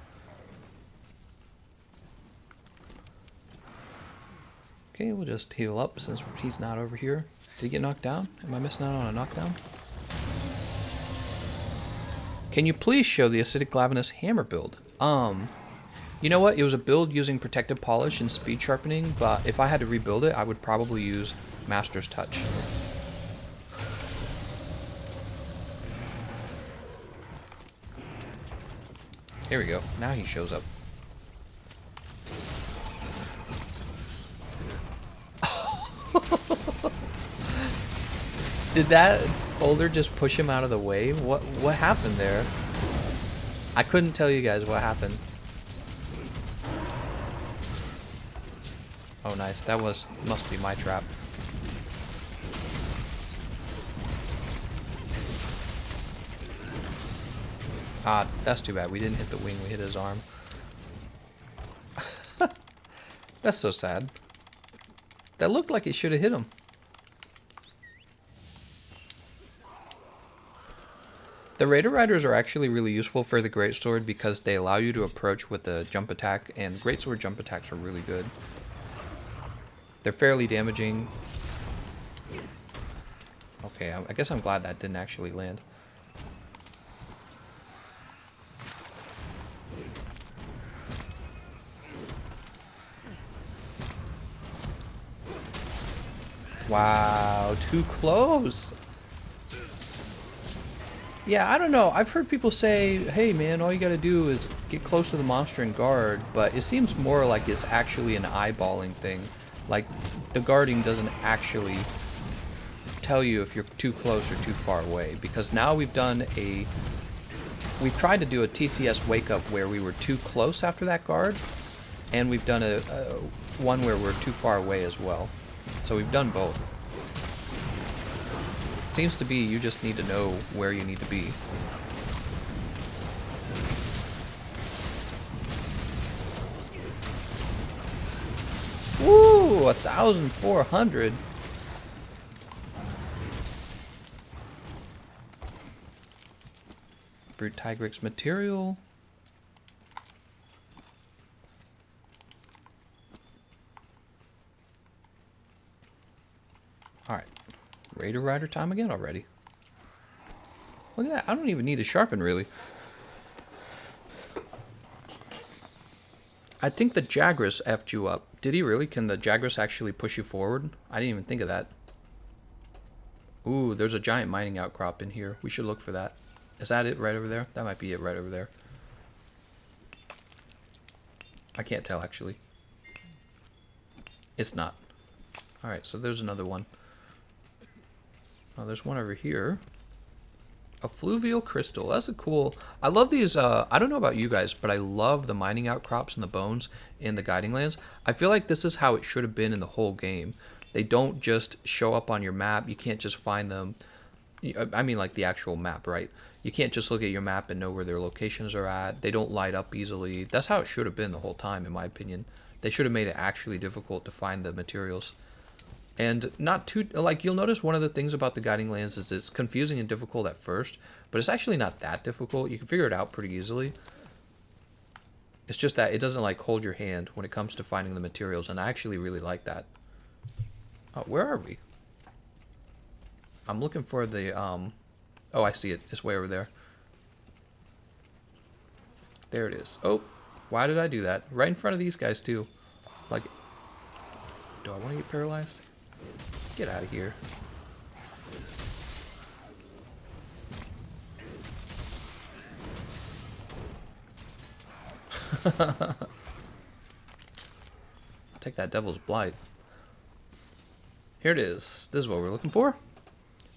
Okay, we'll just heal up since he's not over here. Did he get knocked down? Am I missing out on a knockdown? Can you please show the acidic glavinus hammer build? You know what? It was a build using protective polish and speed sharpening, but if I had to rebuild it, I would probably use Master's Touch. Here we go. Now he shows up. Did that boulder just push him out of the way? What happened there? I couldn't tell you guys what happened. Oh nice, that must be my trap. Ah, that's too bad. We didn't hit the wing, we hit his arm. That's so sad. That looked like it should have hit him. The Raider Riders are actually really useful for the Greatsword because they allow you to approach with the jump attack, and Greatsword jump attacks are really good. They're fairly damaging. Okay, I guess I'm glad that didn't actually land. Wow, too close. Yeah, I don't know. I've heard people say, hey man, all you gotta do is get close to the monster and guard, but it seems more like it's actually an eyeballing thing. Like, the guarding doesn't actually tell you if you're too close or too far away, because now we've tried to do a TCS wake up where we were too close after that guard, and we've done a one where we're too far away as well. So we've done both. Seems to be you just need to know where you need to be. Woo! 1,400. Brute Tigrex material. Alright. Raider Rider time again already. Look at that. I don't even need to sharpen, really. I think the Jagras effed you up. Did he really? Can the Jagras actually push you forward? I didn't even think of that. Ooh, there's a giant mining outcrop in here. We should look for that. Is that it right over there? That might be it right over there. I can't tell, actually. It's not. Alright, so there's another one. Oh, there's one over here. A fluvial crystal. That's a cool... I love these... I don't know about you guys, but I love the mining outcrops and the bones in the guiding lands. I feel like this is how it should have been in the whole game. They don't just show up on your map. You can't just find them... I mean, like the actual map, right? You can't just look at your map and know where their locations are at. They don't light up easily. That's how it should have been the whole time, in my opinion. They should have made it actually difficult to find the materials. And not too... Like, you'll notice one of the things about the guiding lands is it's confusing and difficult at first, but it's actually not that difficult. You can figure it out pretty easily. It's just that it doesn't, like, hold your hand when it comes to finding the materials, and I actually really like that. Oh, where are we? I'm looking for the, Oh, I see it. It's way over there. There it is. Oh, why did I do that? Right in front of these guys, too. Like, do I want to get paralyzed? Get out of here. I'll take that Devil's Blight. Here it is. This is what we're looking for.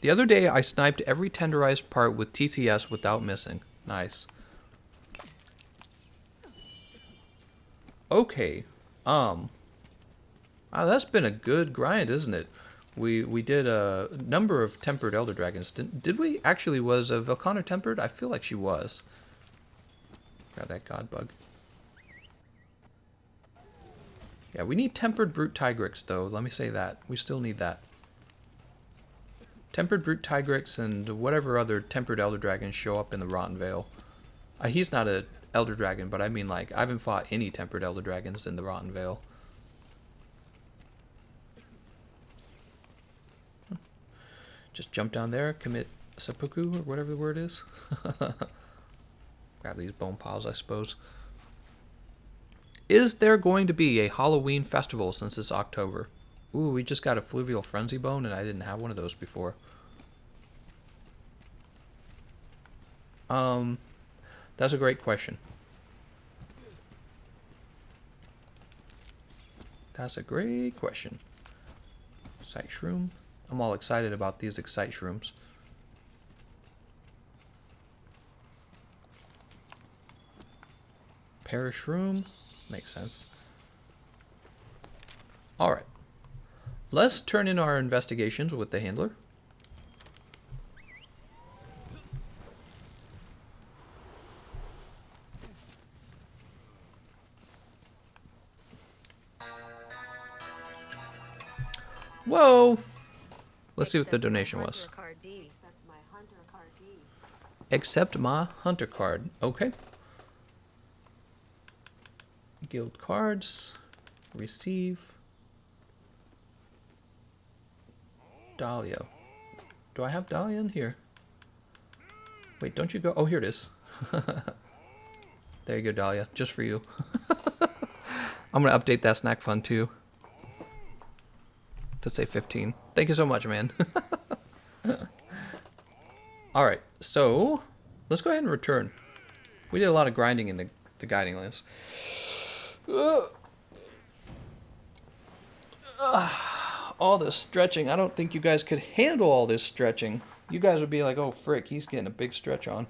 The other day, I sniped every tenderized part with TCS without missing. Nice. Okay. That's been a good grind, isn't it? We did a number of tempered Elder Dragons. Did we? Actually, was Velcana tempered? I feel like she was. Grab that God Bug. Yeah, we need tempered Brute Tigrix, though. Let me say that. We still need that. Tempered Brute Tigrix and whatever other tempered Elder Dragons show up in the Rotten Vale. He's not a Elder Dragon, but I mean, like, I haven't fought any tempered Elder Dragons in the Rotten Vale. Just jump down there, commit seppuku, or whatever the word is. Grab these bone piles, I suppose. Is there going to be a Halloween festival since it's October? Ooh, we just got a Fluvial Frenzy Bone, and I didn't have one of those before. That's a great question. That's a great question. Excite Shroom. I'm all excited about these Excite Shrooms. Perish Shroom. Makes sense. Alright. Let's turn in our investigations with the handler. Whoa! Let's see what the donation was. Accept my hunter card. Okay. Guild cards. Receive. Dahlia. Do I have Dahlia in here? Wait, don't you go? Oh, here it is. There you go, Dahlia. Just for you. I'm going to update that snack fund too. To say 15. Thank you so much, man. Alright, so let's go ahead and return. We did a lot of grinding in the guiding lands. All this stretching. I don't think you guys could handle all this stretching. You guys would be like, oh, frick, he's getting a big stretch on.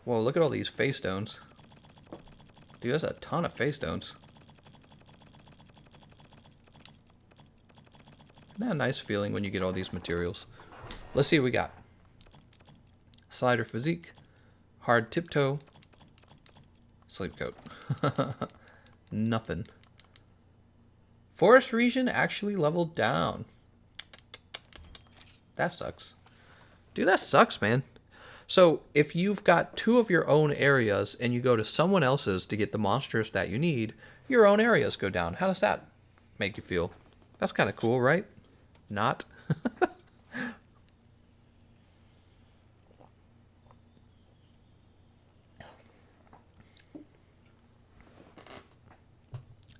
Whoa, look at all these face stones. Dude, that's a ton of face stones. Isn't that a nice feeling when you get all these materials? Let's see what we got. Slider Physique. Hard Tiptoe. Sleep Coat. Nothing. Forest region actually leveled down. That sucks. Dude, that sucks, man. So, if you've got 2 of your own areas and you go to someone else's to get the monsters that you need, your own areas go down. How does that make you feel? That's kind of cool, right? Not?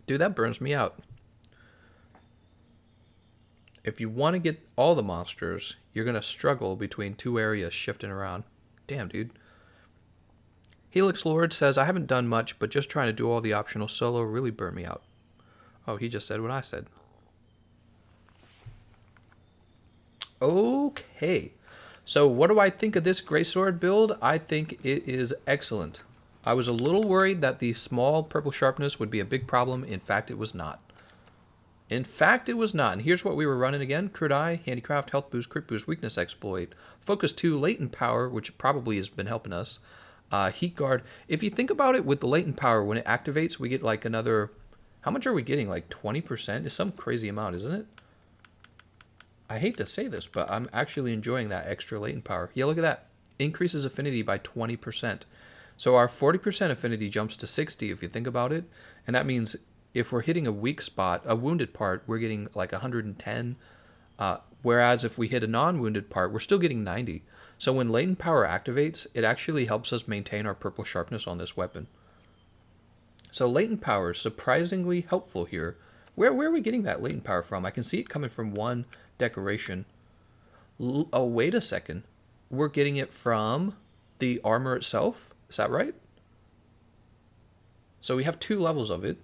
Dude, that burns me out. If you want to get all the monsters, you're going to struggle between 2 areas shifting around. Damn, dude. Helix Lord says, I haven't done much, but just trying to do all the optional solo really burned me out. Oh, he just said what I said. Okay. So what do I think of this Greatsword build? I think it is excellent. I was a little worried that the small purple sharpness would be a big problem. In fact, it was not. In fact, it was not. And here's what we were running again. Crit Eye, Handicraft, Health Boost, Crit Boost, Weakness Exploit, Focus 2, Latent Power, which probably has been helping us. Heat Guard. If you think about it, with the Latent Power, when it activates, we get like another... How much are we getting? Like 20%? It's some crazy amount, isn't it? I hate to say this, but I'm actually enjoying that extra Latent Power. Yeah, look at that. Increases affinity by 20%. So our 40% affinity jumps to 60 if you think about it. And that means if we're hitting a weak spot, a wounded part, we're getting like 110. Whereas if we hit a non-wounded part, we're still getting 90. So when Latent Power activates, it actually helps us maintain our purple sharpness on this weapon. So Latent Power is surprisingly helpful here. Where are we getting that Latent Power from? I can see it coming from one decoration. Oh, wait a second. We're getting it from the armor itself? Is that right? So we have 2 levels of it.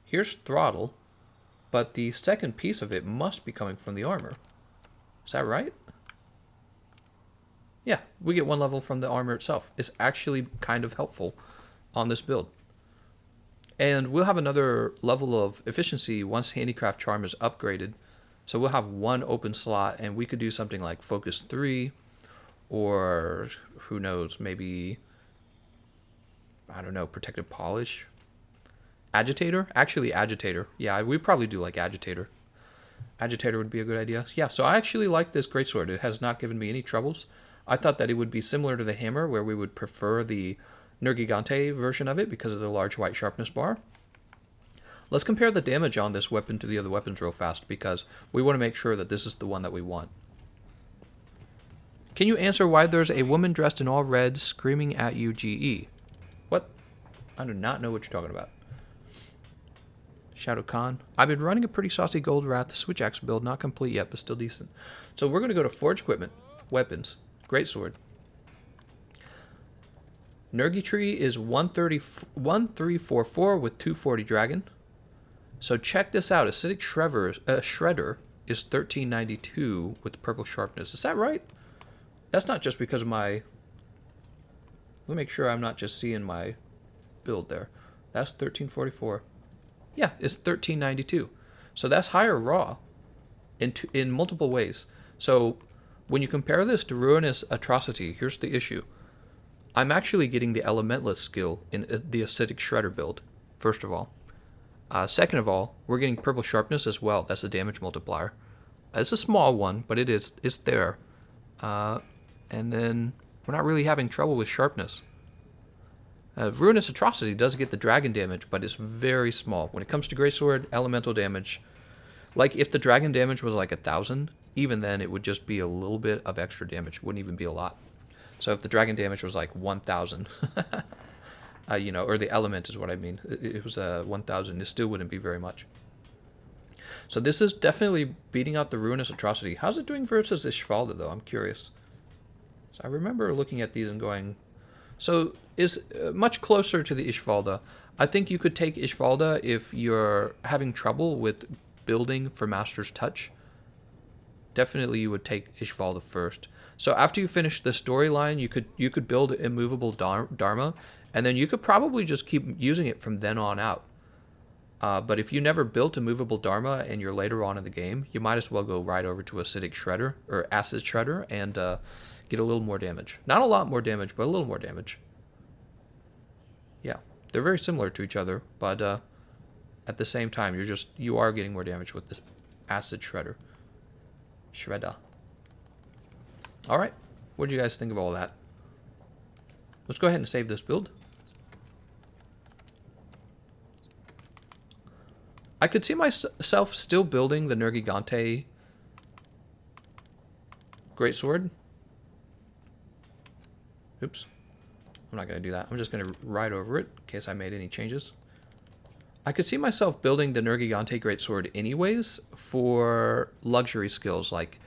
Here's throttle, but the second piece of it must be coming from the armor. Is that right? Yeah, we get 1 level from the armor itself. It's actually kind of helpful on this build. And we'll have another level of efficiency once Handicraft Charm is upgraded. So we'll have 1 open slot, and we could do something like Focus 3, or who knows, maybe, I don't know, Protective Polish? Agitator? Actually, Agitator. Yeah, we'd probably do like Agitator. Agitator would be a good idea. Yeah, so I actually like this Greatsword. It has not given me any troubles. I thought that it would be similar to the Hammer, where we would prefer the Nergigante version of it because of the large white sharpness bar. Let's compare the damage on this weapon to the other weapons real fast, because we want to make sure that this is the one that we want. Can you answer why there's a woman dressed in all red screaming at you GE? What? I do not know what you're talking about. Shadow Khan. I've been running a pretty saucy Gold Wrath Switch Axe build, not complete yet, but still decent. So we're going to go to Forge Equipment, Weapons, Greatsword. Nergi Tree is 1344 with 240 Dragon. So check this out. Acidic Shredder is 1392 with the purple sharpness. Is that right? That's not just because of my... Let me make sure I'm not just seeing my build there. That's 1344. Yeah, it's 1392. So that's higher raw in multiple ways. So when you compare this to Ruinous Atrocity, here's the issue. I'm actually getting the Elementalist skill in the Acidic Shredder build, first of all. Second of all, we're getting purple sharpness as well. That's a damage multiplier. It's a small one, but it's there. And then we're not really having trouble with sharpness. Ruinous Atrocity does get the dragon damage, but it's very small. When it comes to Greatsword, elemental damage, like if the dragon damage was like 1,000, even then it would just be a little bit of extra damage. It wouldn't even be a lot. So if the dragon damage was like 1,000, you know, or the element is what I mean. It was 1,000. It still wouldn't be very much. So this is definitely beating out the Ruinous Atrocity. How's it doing versus Ishvalda, though? I'm curious. So I remember looking at these and going... So is much closer to the Ishvalda. I think you could take Ishvalda if you're having trouble with building for Master's Touch. Definitely you would take Ishvalda first. So after you finish the storyline, you could build Immovable Dharma, and then you could probably just keep using it from then on out. But if you never built Immovable Dharma and you're later on in the game, you might as well go right over to Acidic Shredder, or Acid Shredder, and get a little more damage. Not a lot more damage, but a little more damage. Yeah, they're very similar to each other, but at the same time, you are getting more damage with this Acid Shredder. All right, what do you guys think of all that? Let's go ahead and save this build. I could see myself still building the Nergigante Greatsword. Oops. I'm not going to do that. I'm just going to ride over it in case I made any changes. I could see myself building the Nergigante Greatsword anyways for luxury skills like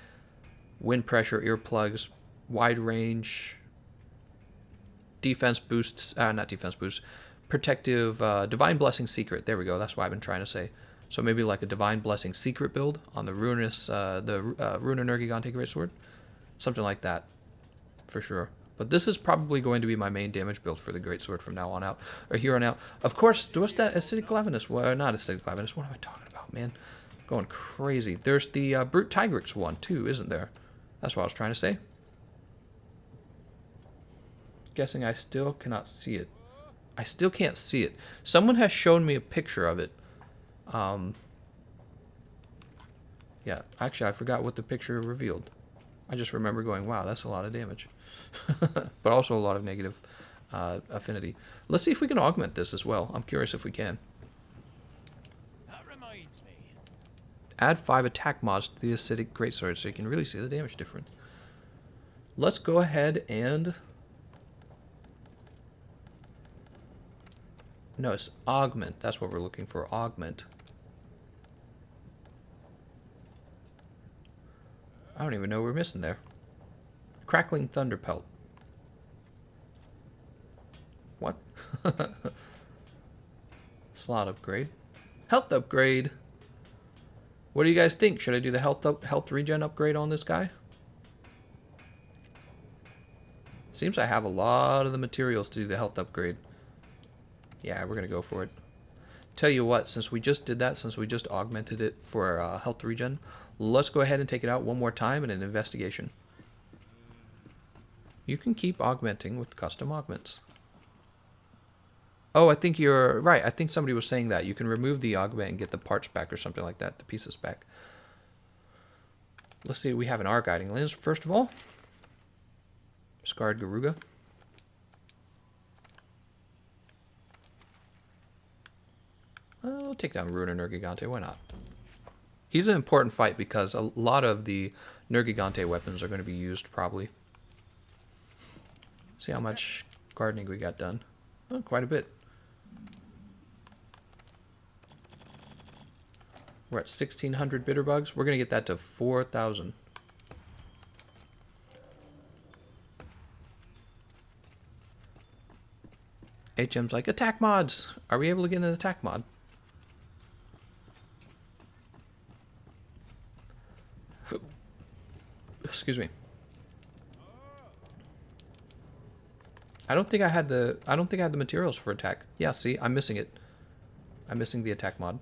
wind pressure, earplugs, wide range, defense boosts, not defense boosts, protective divine blessing secret. There we go. That's what I've been trying to say. So maybe like a divine blessing secret build on the ruinous, Runa Nergigante Greatsword, something like that, for sure. But this is probably going to be my main damage build for the Greatsword from now on out, or here on out. Of course, what's that? Acidic Glavenus? Well, not Acidic Glavenus. What am I talking about, man? Going crazy. There's the Brute Tigrix one too, isn't there? That's what I was trying to say. Guessing I still cannot see it. I still can't see it. Someone has shown me a picture of it. Yeah, actually, I forgot what the picture revealed. I just remember going, wow, that's a lot of damage. But also a lot of negative affinity. Let's see if we can augment this as well. I'm curious if we can. That reminds me. Add 5 attack mods to the acidic greatsword so you can really see the damage difference. Let's go ahead and... No, it's augment. That's what we're looking for. Augment. I don't even know what we're missing there. Crackling Thunder Pelt. What? Slot upgrade. Health upgrade. What do you guys think? Should I do the health regen upgrade on this guy? Seems I have a lot of the materials to do the health upgrade. Yeah, we're going to go for it. Tell you what, since we just did that, since we just augmented it for health regen, let's go ahead and take it out one more time in an investigation. You can keep augmenting with custom augments. Oh, I think you're right. I think somebody was saying that. You can remove the augment and get the parts back or something like that, the pieces back. Let's see what we have in our guiding lens. First of all, Scarred Garuga. I'll take down Runa Nergigante, why not? He's an important fight because a lot of the Nergigante weapons are going to be used, probably. See how much gardening we got done. Oh, quite a bit. We're at 1,600 bitter bugs. We're going to get that to 4,000. HM's like, attack mods! Are we able to get an attack mod? Excuse me. I don't think I had the materials for attack. Yeah, see, I'm missing it. I'm missing the attack mod.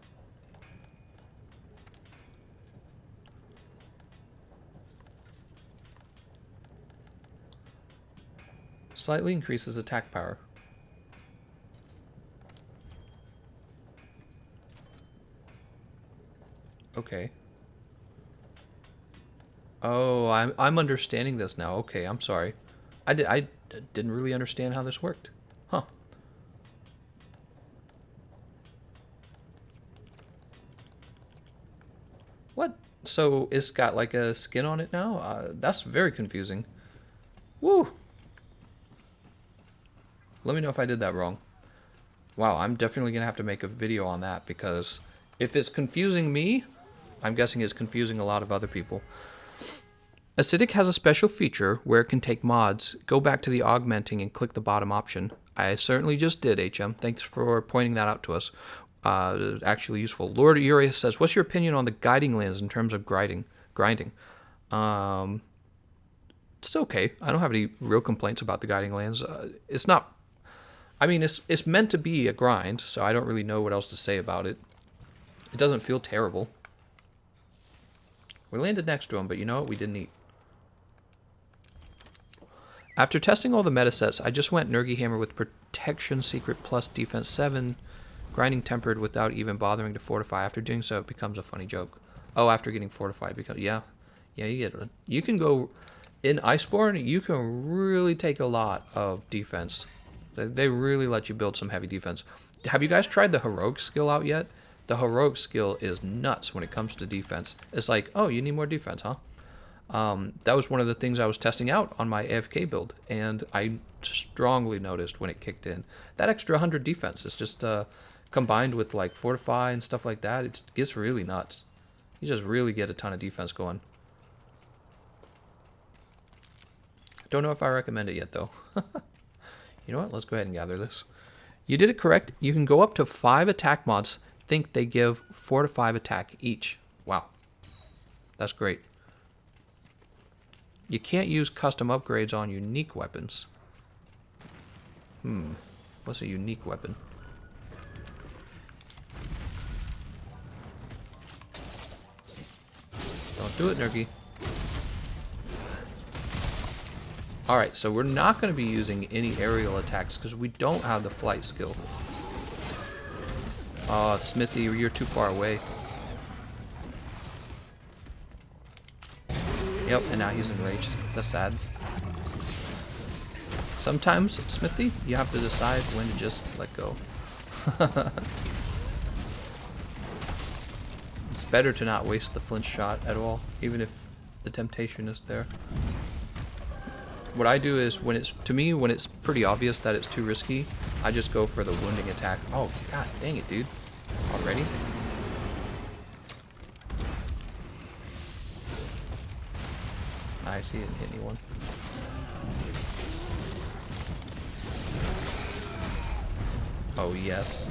Slightly increases attack power. Okay. Oh, I'm understanding this now. Okay, I'm sorry. I didn't really understand how this worked. Huh. What? So it's got like a skin on it now? That's very confusing. Woo! Let me know if I did that wrong. Wow, I'm definitely going to have to make a video on that because if it's confusing me, I'm guessing it's confusing a lot of other people. Acidic has a special feature where it can take mods, go back to the augmenting and click the bottom option. I certainly just did, HM. Thanks for pointing that out to us. Actually useful. Lord Urias says, what's your opinion on the guiding lens in terms of grinding? It's okay. I don't have any real complaints about the guiding lens. It's not... I mean, it's meant to be a grind, so I don't really know what else to say about it. It doesn't feel terrible. We landed next to him, but you know what? We didn't eat. After testing all the meta sets, I just went Nergy Hammer with Protection Secret plus Defense 7, Grinding Tempered without even bothering to fortify. After doing so, it becomes a funny joke. Oh, after getting fortified, because yeah, you get it. You can go in Iceborne. You can really take a lot of defense. They really let you build some heavy defense. Have you guys tried the heroic skill out yet? The heroic skill is nuts when it comes to defense. It's like, oh, you need more defense, huh? That was one of the things I was testing out on my AFK build, and I strongly noticed when it kicked in. That extra 100 defense is just combined with like Fortify and stuff like that. It gets really nuts. You just really get a ton of defense going. Don't know if I recommend it yet, though. You know what? Let's go ahead and gather this. You did it correct. You can go up to 5 attack mods. Think they give 4 to 5 attack each. Wow. That's great. You can't use custom upgrades on unique weapons. What's a unique weapon? Don't do it, Nergy. Alright, so we're not going to be using any aerial attacks because we don't have the flight skill. Oh, Smithy, you're too far away. Yep, and now he's enraged. That's sad. Sometimes, Smithy, you have to decide when to just let go. It's better to not waste the flinch shot at all, even if the temptation is there. What I do is, when it's pretty obvious that it's too risky, I just go for the wounding attack. Oh, god dang it, dude. Already? I see, didn't hit anyone. Oh, yes.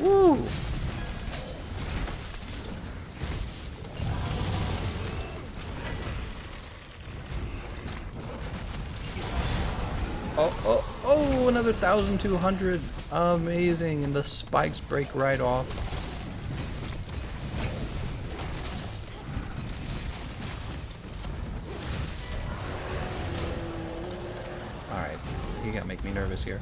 Woo! Oh, another 1,200. Amazing. And the spikes break right off. Alright. You gotta make me nervous here.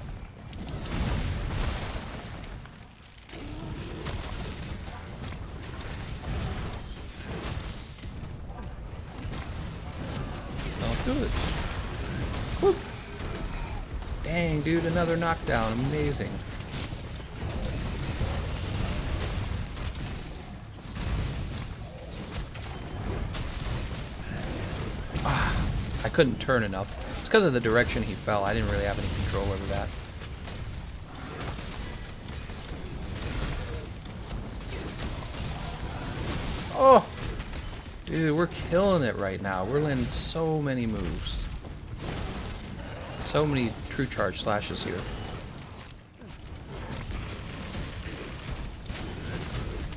Don't do it. Whoop. Dang, dude, another knockdown. Amazing. I couldn't turn enough. It's because of the direction he fell. I didn't really have any control over that. Oh! Dude, we're killing it right now. We're landing so many moves. So many true charge slashes here.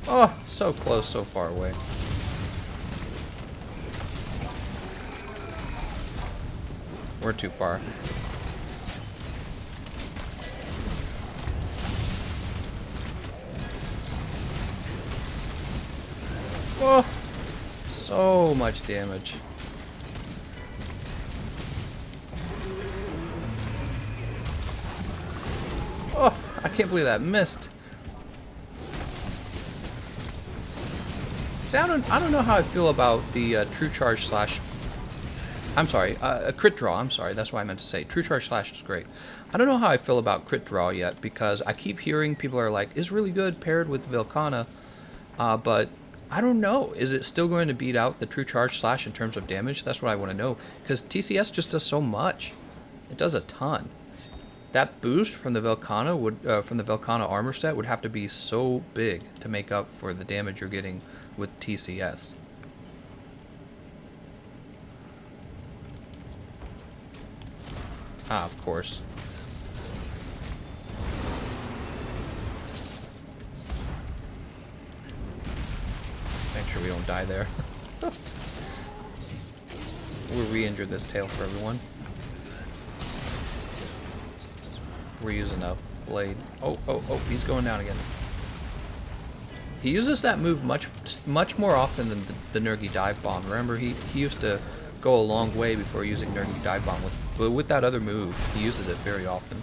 Oh, so close, so far away. We're too far. Oh, so much damage. Oh, I can't believe that missed. See, I don't know how I feel about the true charge slash. I'm sorry, a crit draw. I'm sorry, that's what I meant to say. True charge slash is great. I don't know how I feel about crit draw yet because I keep hearing people are like, it's really good paired with Velkhana, but I don't know. Is it still going to beat out the true charge slash in terms of damage? That's what I want to know because TCS just does so much. It does a ton. That boost from the Velkhana armor set would have to be so big to make up for the damage you're getting with TCS. Ah, of course. Make sure we don't die there. We'll re-injure this tail for everyone. We're using a blade. Oh, he's going down again. He uses that move much more often than the Nergy dive bomb. Remember, he used to go a long way before using Nergy dive bomb. But with that other move, he uses it very often.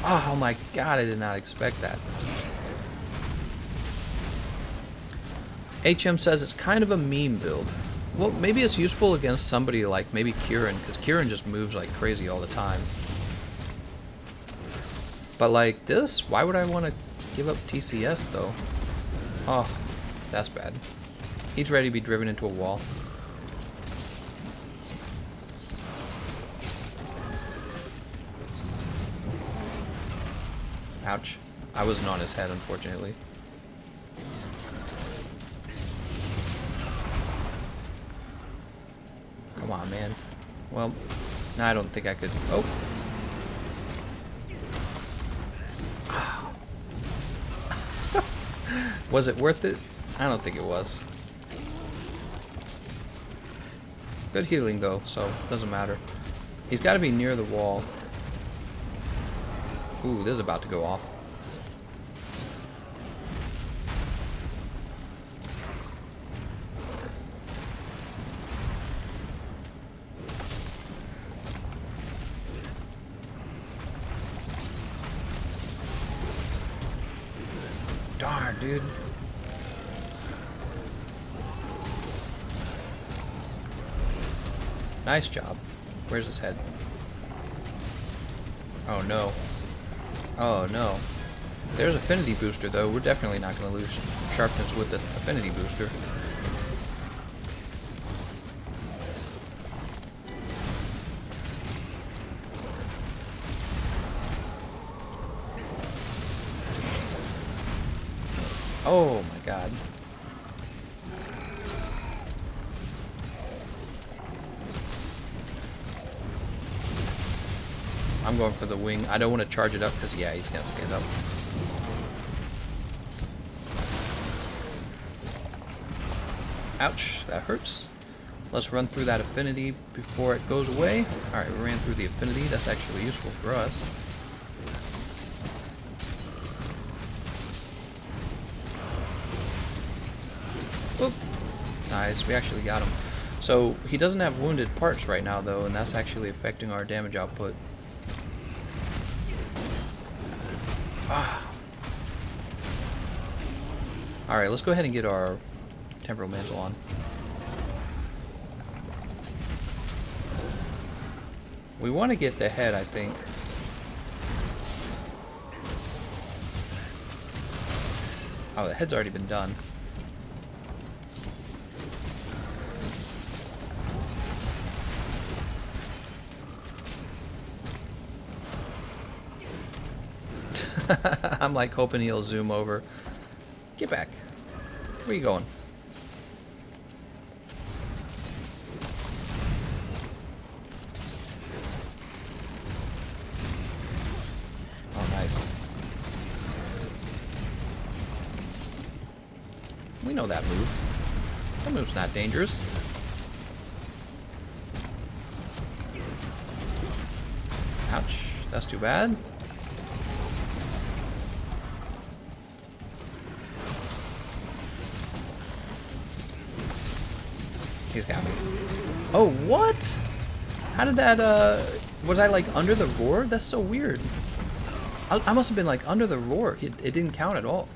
Oh my god, I did not expect that. HM says it's kind of a meme build. Well, maybe it's useful against somebody like maybe Kieran, because Kieran just moves like crazy all the time. But like this, why would I want to give up TCS though? Oh, that's bad. He's ready to be driven into a wall. Ouch. I wasn't on his head, unfortunately. Come on, man. Well, no, I don't think I could. Oh. Was it worth it? I don't think it was. Good healing though, so it doesn't matter. He's got to be near the wall. Ooh, this is about to go off. Darn, dude. Nice job. Where's his head? Oh no. Oh no. There's affinity booster though. We're definitely not going to lose sharpness with the affinity booster. Oh my god. I'm going for the wing. I don't want to charge it up because, yeah, he's going to stand up. Ouch, that hurts. Let's run through that affinity before it goes away. Alright, we ran through the affinity. That's actually useful for us. Oop. Nice, we actually got him. So, he doesn't have wounded parts right now, though, and that's actually affecting our damage output. Ah. Alright, let's go ahead and get our temporal mantle on. We want to get the head, I think. Oh, the head's already been done. I'm like hoping he'll zoom over. Get back. Where you going? Oh, nice. We know that move. That move's not dangerous. Ouch. That's too bad. He's got me. Oh, what? How did that, was I like under the roar? That's so weird. I must have been like under the roar. It didn't count at all.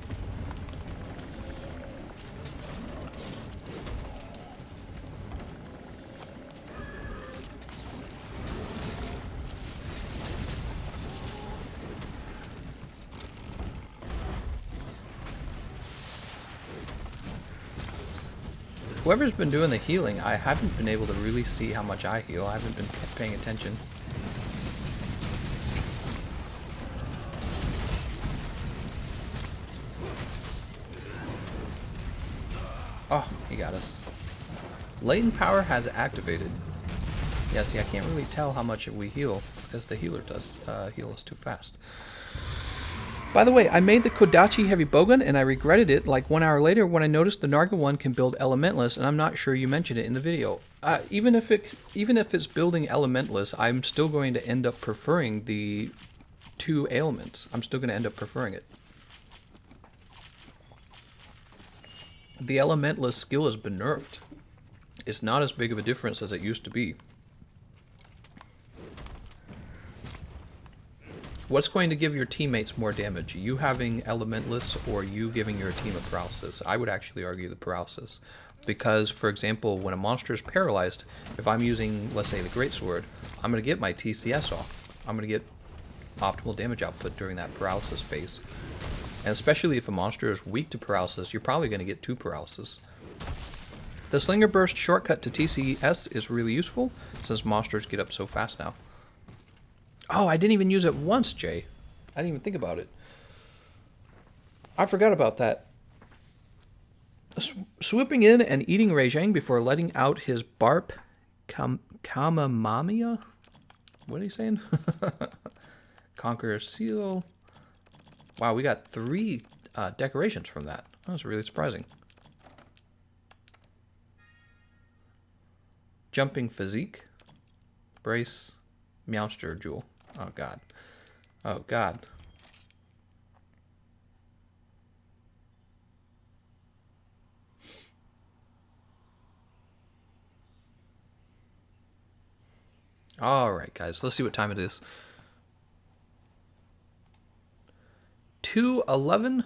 Whoever's been doing the healing, I haven't been able to really see how much I heal. I haven't been paying attention. Oh, he got us. Latent power has activated. Yeah, see, I can't really tell how much we heal because the healer does heal us too fast. By the way, I made the Kodachi heavy bowgun and I regretted it like 1 hour later when I noticed the Narga one can build elementless, and I'm not sure you mentioned it in the video. Even if it's building elementless, I'm still going to end up preferring the 2 ailments. I'm still going to end up preferring it. The elementless skill has been nerfed. It's not as big of a difference as it used to be. What's going to give your teammates more damage? You having elementless or you giving your team a paralysis? I would actually argue the paralysis. Because, for example, when a monster is paralyzed, if I'm using, let's say, the Greatsword, I'm going to get my TCS off. I'm going to get optimal damage output during that paralysis phase. And especially if a monster is weak to paralysis, you're probably going to get 2 paralysis. The Slinger Burst shortcut to TCS is really useful, since monsters get up so fast now. Oh, I didn't even use it once, Jay. I didn't even think about it. I forgot about that. Swooping in and eating Rei Zhang before letting out his barp Kamamamia? What are you saying? Conqueror Seal. Wow, we got 3 decorations from that. That was really surprising. Jumping Physique. Brace. Meowster Jewel. Oh, God. Oh, God. Alright, guys. Let's see what time it is. 2:11?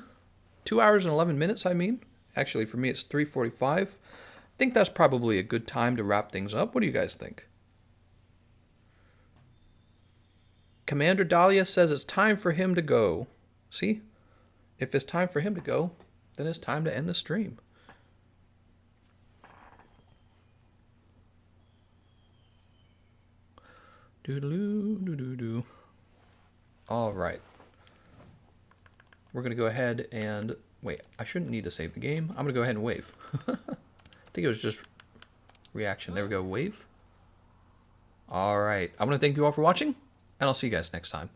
2 hours and 11 minutes, I mean. Actually, for me, it's 3:45. I think that's probably a good time to wrap things up. What do you guys think? Commander Dahlia says it's time for him to go. See? If it's time for him to go, then it's time to end the stream. Doodaloo, doo-doo-doo. All right. We're going to go ahead and... Wait, I shouldn't need to save the game. I'm going to go ahead and wave. I think it was just reaction. There we go, wave. All right. I'm going to thank you all for watching, and I'll see you guys next time.